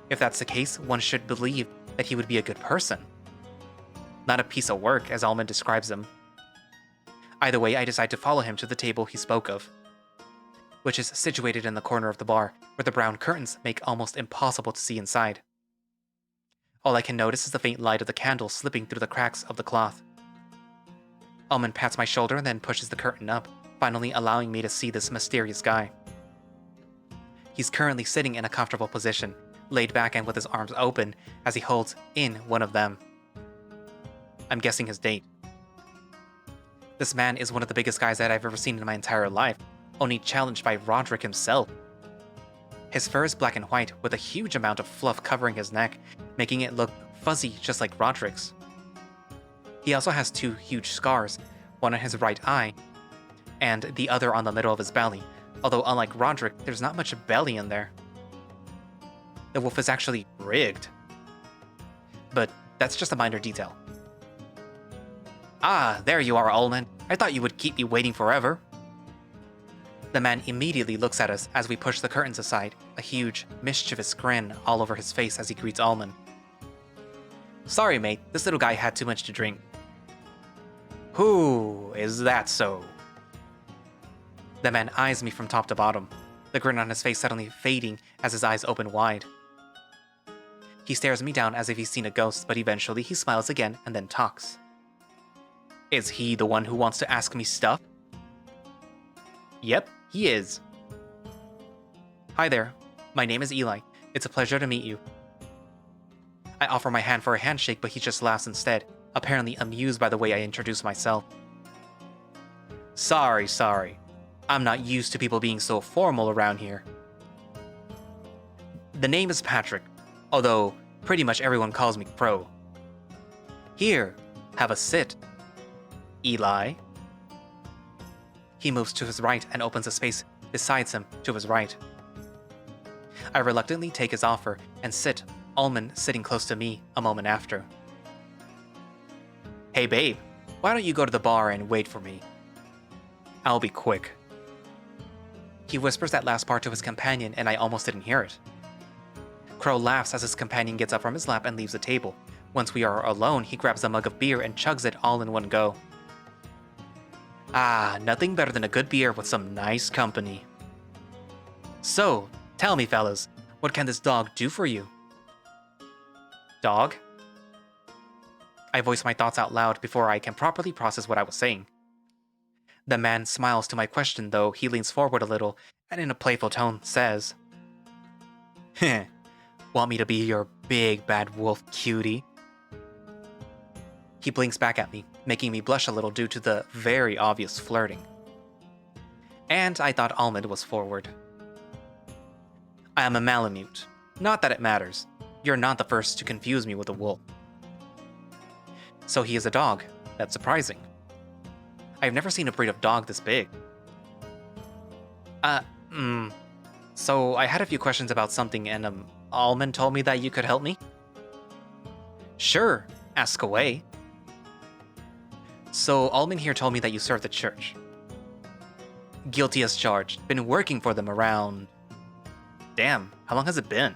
[SPEAKER 1] If that's the case, one should believe that he would be a good person. Not a piece of work, as Almond describes him. Either way, I decide to follow him to the table he spoke of, which is situated in the corner of the bar, where the brown curtains make almost impossible to see inside. All I can notice is the faint light of the candle slipping through the cracks of the cloth. Almond pats my shoulder and then pushes the curtain up, finally allowing me to see this mysterious guy. He's currently sitting in a comfortable position, laid back and with his arms open as he holds in one of them. I'm guessing his date. This man is one of the biggest guys that I've ever seen in my entire life, only challenged by Roderick himself. His fur is black and white, with a huge amount of fluff covering his neck, making it look fuzzy just like Roderick's. He also has two huge scars, one on his right eye, and the other on the middle of his belly, although unlike Roderick, there's not much belly in there. The wolf is actually rigged. But that's just a minor detail. Ah, there you are, Almond. I thought you would keep me waiting forever. The man immediately looks at us as we push the curtains aside, a huge, mischievous grin all over his face as he greets Almond. Sorry, mate, this little guy had too much to drink. Who is that so? The man eyes me from top to bottom, the grin on his face suddenly fading as his eyes open wide. He stares me down as if he's seen a ghost, but eventually he smiles again and then talks. Is he the one who wants to ask me stuff? Yep, he is. Hi there, my name is Ehlly. It's a pleasure to meet you. I offer my hand for a handshake, but he just laughs instead, apparently amused by the way I introduce myself. Sorry. I'm not used to people being so formal around here. The name is Patrick, although pretty much everyone calls me Crow. Here, have a sit. Ehlly. He moves to his right and opens a space beside him to his right. I reluctantly take his offer and sit, Almond sitting close to me a moment after. Hey babe, why don't you go to the bar and wait for me? I'll be quick. He whispers that last part to his companion and I almost didn't hear it. Crow laughs as his companion gets up from his lap and leaves the table. Once we are alone, he grabs a mug of beer and chugs it all in one go. Ah, nothing better than a good beer with some nice company. So, tell me fellas, what can this dog do for you? Dog? I voice my thoughts out loud before I can properly process what I was saying. The man smiles to my question, though he leans forward a little and in a playful tone says, "Heh, want me to be your big bad wolf cutie?" He blinks back at me, making me blush a little due to the very obvious flirting. And I thought Almond was forward. I am a Malamute. Not that it matters. You're not the first to confuse me with a wolf. So he is a dog. That's surprising. I've never seen a breed of dog this big. So I had a few questions about something and Almond told me that you could help me? Sure, ask away. So Almond here told me that you serve the church. Guilty as charged. Been working for them around... Damn, how long has it been?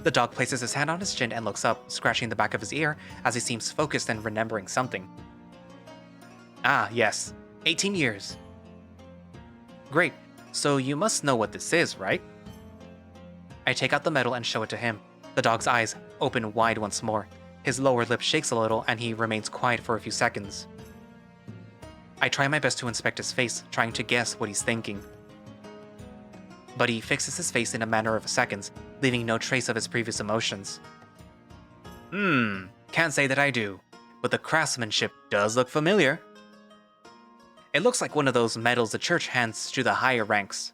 [SPEAKER 1] The dog places his hand on his chin and looks up, scratching the back of his ear as he seems focused and remembering something. Ah, yes. 18 years. Great. So you must know what this is, right? I take out the medal and show it to him. The dog's eyes open wide once more. His lower lip shakes a little and he remains quiet for a few seconds. I try my best to inspect his face, trying to guess what he's thinking. But he fixes his face in a matter of seconds, leaving no trace of his previous emotions. Can't say that I do, but the craftsmanship does look familiar. It looks like one of those medals the church hands to the higher ranks.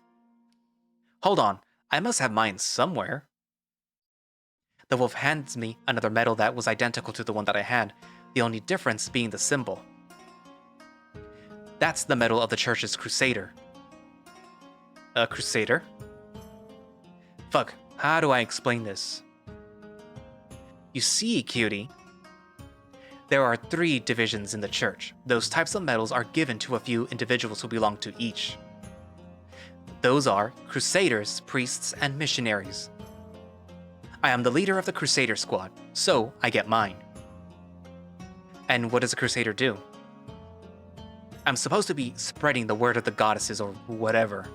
[SPEAKER 1] Hold on, I must have mine somewhere. The wolf hands me another medal that was identical to the one that I had, the only difference being the symbol. That's the medal of the church's crusader. A crusader? Fuck, how do I explain this? You see, cutie, there are 3 divisions in the church. Those types of medals are given to a few individuals who belong to each. Those are crusaders, priests, and missionaries. I am the leader of the crusader squad, so I get mine. And what does a crusader do? I'm supposed to be spreading the word of the goddesses or whatever.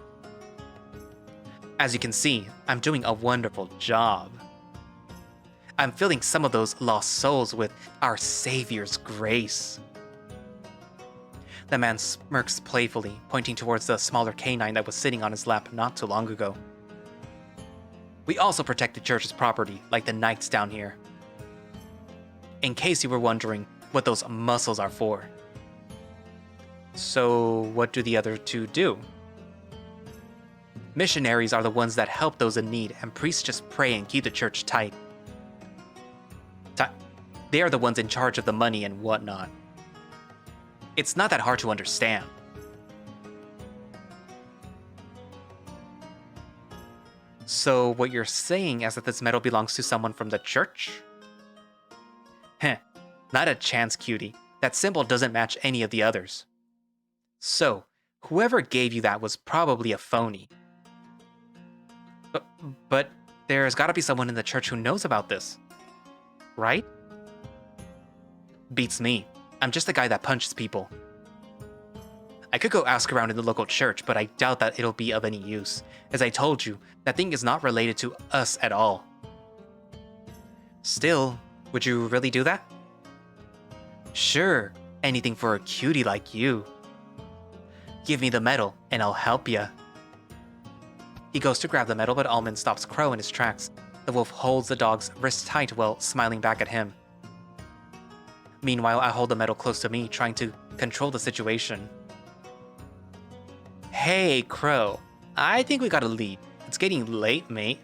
[SPEAKER 1] As you can see, I'm doing a wonderful job. I'm filling some of those lost souls with our Savior's grace. The man smirks playfully, pointing towards the smaller canine that was sitting on his lap not too long ago. We also protect the church's property, like the knights down here. In case you were wondering what those muscles are for. So, what do the other 2 do? Missionaries are the ones that help those in need, and priests just pray and keep the church tight. They are the ones in charge of the money and whatnot. It's not that hard to understand. So what you're saying is that this medal belongs to someone from the church? Heh, not a chance, cutie. That symbol doesn't match any of the others. So, whoever gave you that was probably a phony. But there's gotta be someone in the church who knows about this. Right? Beats me. I'm just the guy that punches people. I could go ask around in the local church, but I doubt that it'll be of any use. As I told you, that thing is not related to us at all. Still, would you really do that? Sure, anything for a cutie like you. Give me the medal, and I'll help ya. He goes to grab the medal, but Almond stops Crow in his tracks. The wolf holds the dog's wrist tight while smiling back at him. Meanwhile, I hold the medal close to me, trying to control the situation. Hey, Crow. I think we gotta leave. It's getting late, mate.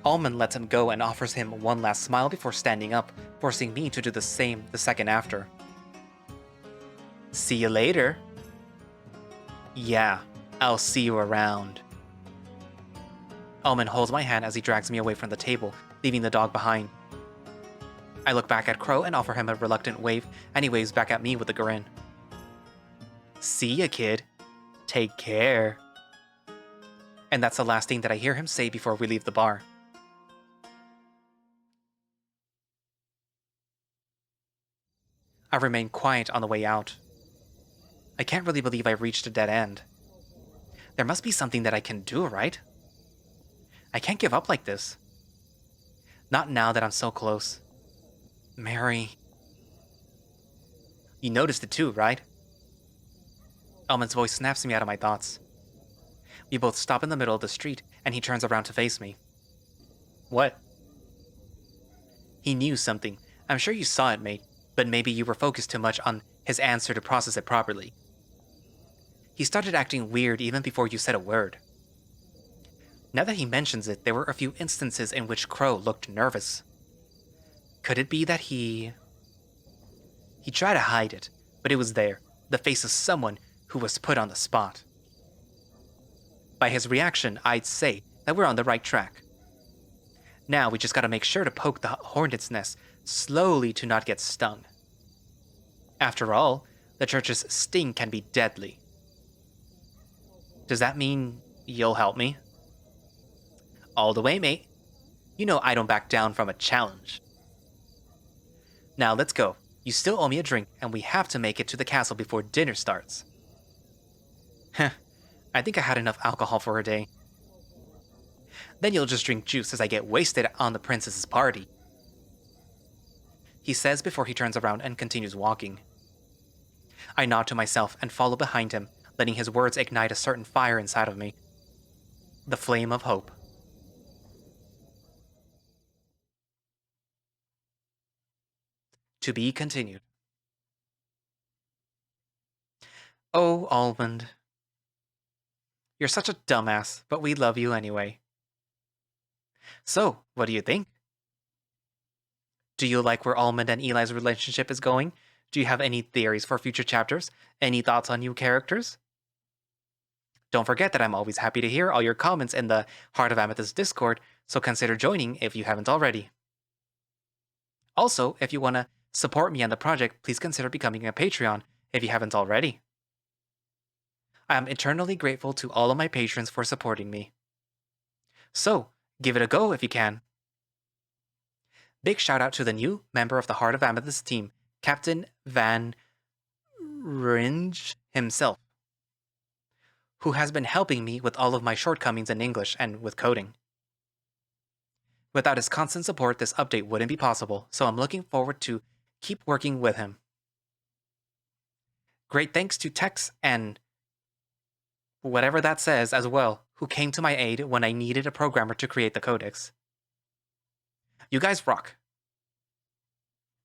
[SPEAKER 1] Almond lets him go and offers him one last smile before standing up, forcing me to do the same the second after. See you later. Yeah, I'll see you around. Almond holds my hand as he drags me away from the table, leaving the dog behind. I look back at Crow and offer him a reluctant wave, and he waves back at me with a grin. See ya, kid. Take care. And that's the last thing that I hear him say before we leave the bar. I remain quiet on the way out. I can't really believe I reached a dead end. There must be something that I can do, right? I can't give up like this. Not now that I'm so close. Mary... You noticed it too, right? Almond's voice snaps me out of my thoughts. We both stop in the middle of the street, and he turns around to face me. What? He knew something. I'm sure you saw it, mate, but maybe you were focused too much on his answer to process it properly. He started acting weird even before you said a word. Now that he mentions it, there were a few instances in which Crow looked nervous. Could it be that he tried to hide it, but it was there, the face of someone who was put on the spot. By his reaction, I'd say that we're on the right track. Now we just gotta make sure to poke the hornet's nest slowly to not get stung. After all, the church's sting can be deadly. Does that mean you'll help me? All the way, mate. You know I don't back down from a challenge. Now let's go. You still owe me a drink, and we have to make it to the castle before dinner starts. Heh, I think I had enough alcohol for a day. Then you'll just drink juice as I get wasted on the princess's party. He says before he turns around and continues walking. I nod to myself and follow behind him, letting his words ignite a certain fire inside of me. The flame of hope. To be continued. Oh, Almond. You're such a dumbass, but we love you anyway. So, what do you think? Do you like where Almond and Eli's relationship is going? Do you have any theories for future chapters? Any thoughts on new characters? Don't forget that I'm always happy to hear all your comments in the Heart of Amethyst Discord, so consider joining if you haven't already. Also, if you want to support me on the project, please consider becoming a Patreon if you haven't already. I am eternally grateful to all of my patrons for supporting me. So, give it a go if you can. Big shout out to the new member of the Heart of Amethyst team, Captain Van Ringe himself, who has been helping me with all of my shortcomings in English and with coding. Without his constant support, this update wouldn't be possible, so I'm looking forward to keep working with him. Great thanks to Tex and whatever that says as well, who came to my aid when I needed a programmer to create the codex. You guys rock.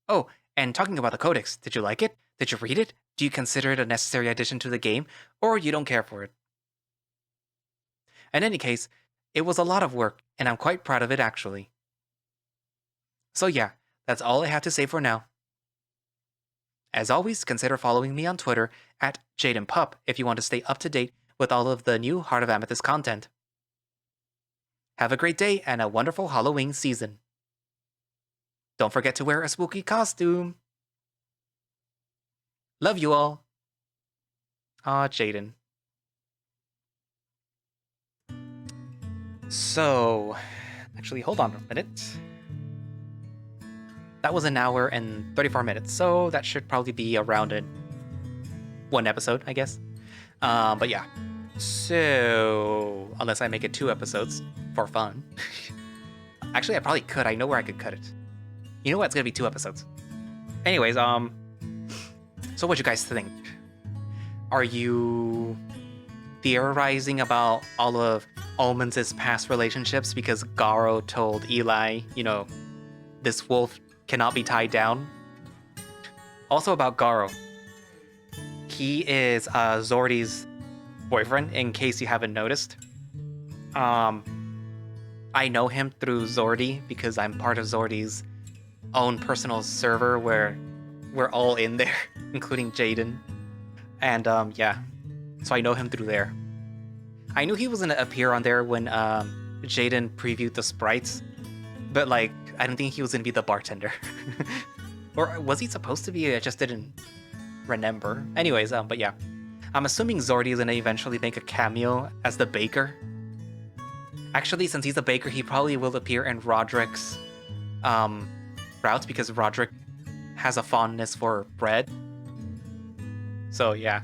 [SPEAKER 1] Oh, and talking about the codex, did you like it? Did you read it? Do you consider it a necessary addition to the game, or you don't care for it? In any case, it was a lot of work, and I'm quite proud of it actually. So yeah, that's all I have to say for now. As always, consider following me on Twitter at JadenPup if you want to stay up to date with all of the new Heart of Amethyst content. Have a great day and a wonderful Halloween season. Don't forget to wear a spooky costume. Love you all. Aw, Jaden. So, actually, hold on a minute. That was an hour and 34 minutes, so that should probably be around one episode, I guess. But yeah. So, unless I make it 2 episodes for fun. Actually, I probably could. I know where I could cut it. You know what? It's gonna be 2 episodes. Anyways, so what you guys think? Are you theorizing about all of Almond's past relationships because Garro told Ehlly, this wolf cannot be tied down? Also about Garro. He is Zordy's boyfriend, in case you haven't noticed. I know him through Zordy because I'm part of Zordy's own personal server where we're all in there, including Jaden. And yeah, so I know him through there. I knew he was gonna appear on there when Jaden previewed the sprites, but I didn't think he was gonna be the bartender. Or was he supposed to be? I just didn't remember. Anyways, but yeah. I'm assuming Zordy is gonna eventually make a cameo as the baker. Actually, since he's a baker, he probably will appear in Roderick's route because Roderick has a fondness for bread. So yeah.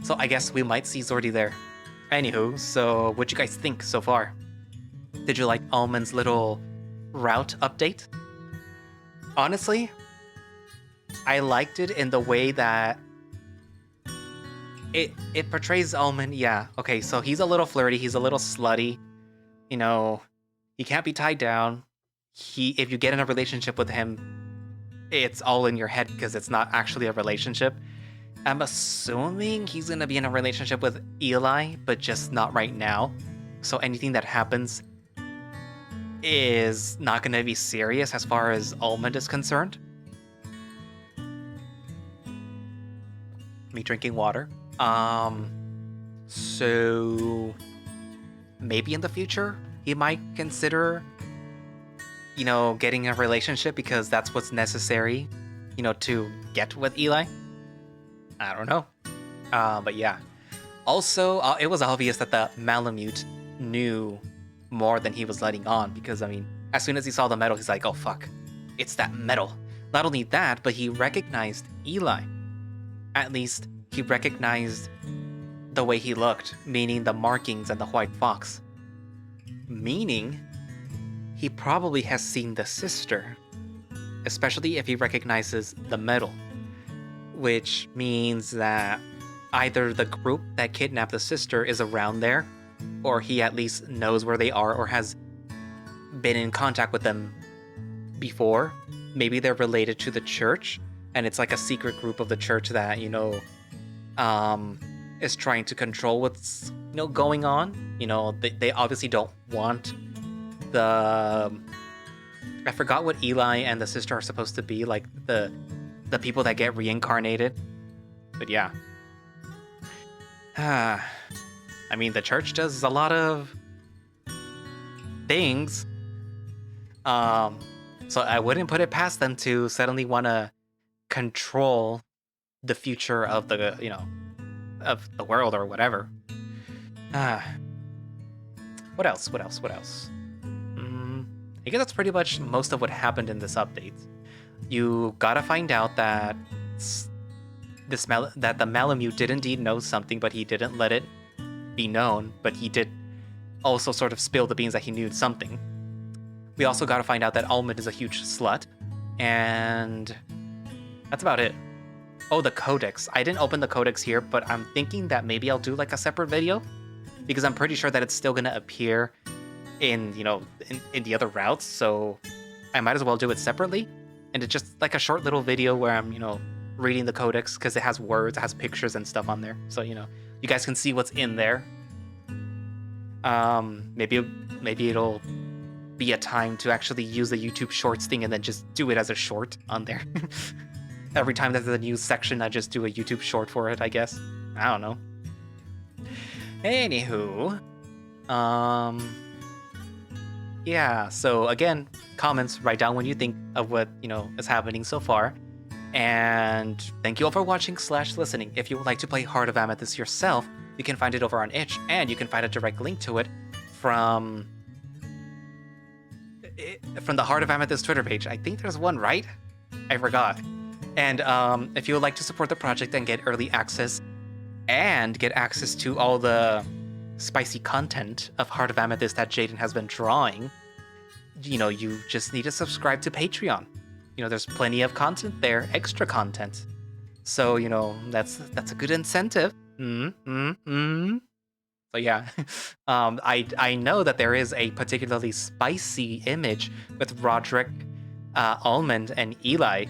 [SPEAKER 1] So I guess we might see Zordy there. Anywho, so what you guys think so far? Did you like Almond's little route update? Honestly, I liked it in the way that it portrays Almond, yeah. Okay, so he's a little flirty, he's a little slutty. You know, he can't be tied down. If you get in a relationship with him, it's all in your head because it's not actually a relationship. I'm assuming he's gonna be in a relationship with Ehlly, but just not right now. So anything that happens is not gonna be serious as far as Almond is concerned. Me drinking water. So maybe in the future he might consider, getting a relationship because that's what's necessary, to get with Ehlly. I don't know. But yeah. Also, it was obvious that the Malamute knew more than he was letting on because, as soon as he saw the medal, he's like, oh fuck, it's that medal. Not only that, but he recognized Ehlly. At least, he recognized the way he looked, meaning the markings and the white fox. Meaning, he probably has seen the sister, especially if he recognizes the medal, which means that either the group that kidnapped the sister is around there, or he at least knows where they are or has been in contact with them before. Maybe they're related to the church, and it's like a secret group of the church that, is trying to control what's, going on. They obviously don't want I forgot what Ehlly and the sister are supposed to be, like the people that get reincarnated. But yeah. The church does a lot of things. So I wouldn't put it past them to suddenly want to control the future of of the world or whatever. What else? I guess that's pretty much most of what happened in this update. You gotta find out that that the Malamute did indeed know something, but he didn't let it be known. But he did also sort of spill the beans that he knew something. We also gotta find out that Almond is a huge slut, and that's about it. Oh, the codex. I didn't open the codex here, but I'm thinking that maybe I'll do like a separate video, because I'm pretty sure that it's still gonna appear in in the other routes, so I might as well do it separately. And it's just like a short little video where I'm reading the codex, because it has words, it has pictures and stuff on there, so you guys can see what's in there. Maybe it'll be a time to actually use the YouTube Shorts thing and then just do it as a short on there. Every time there's a new section, I just do a YouTube short for it, I guess. I don't know. Anywho, yeah, so again, comments, write down what you think of what, is happening so far. And thank you all for watching / listening. If you would like to play Heart of Amethyst yourself, you can find it over on itch, and you can find a direct link to it from the Heart of Amethyst Twitter page. I think there's one, right? I forgot. And if you would like to support the project and get early access and get access to all the spicy content of Heart of Amethyst that Jaden has been drawing, you just need to subscribe to Patreon. There's plenty of content there, extra content. So, that's a good incentive. So yeah, I know that there is a particularly spicy image with Roderick, Almond, and Ehlly.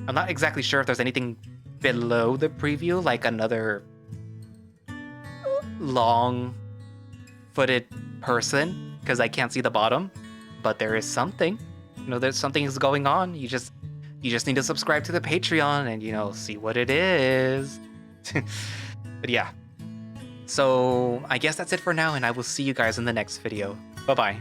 [SPEAKER 1] I'm not exactly sure if there's anything below the preview, like another long-footed person, because I can't see the bottom. But there is something. There's something is going on. You just need to subscribe to the Patreon and see what it is. But yeah. So I guess that's it for now, and I will see you guys in the next video. Bye-bye.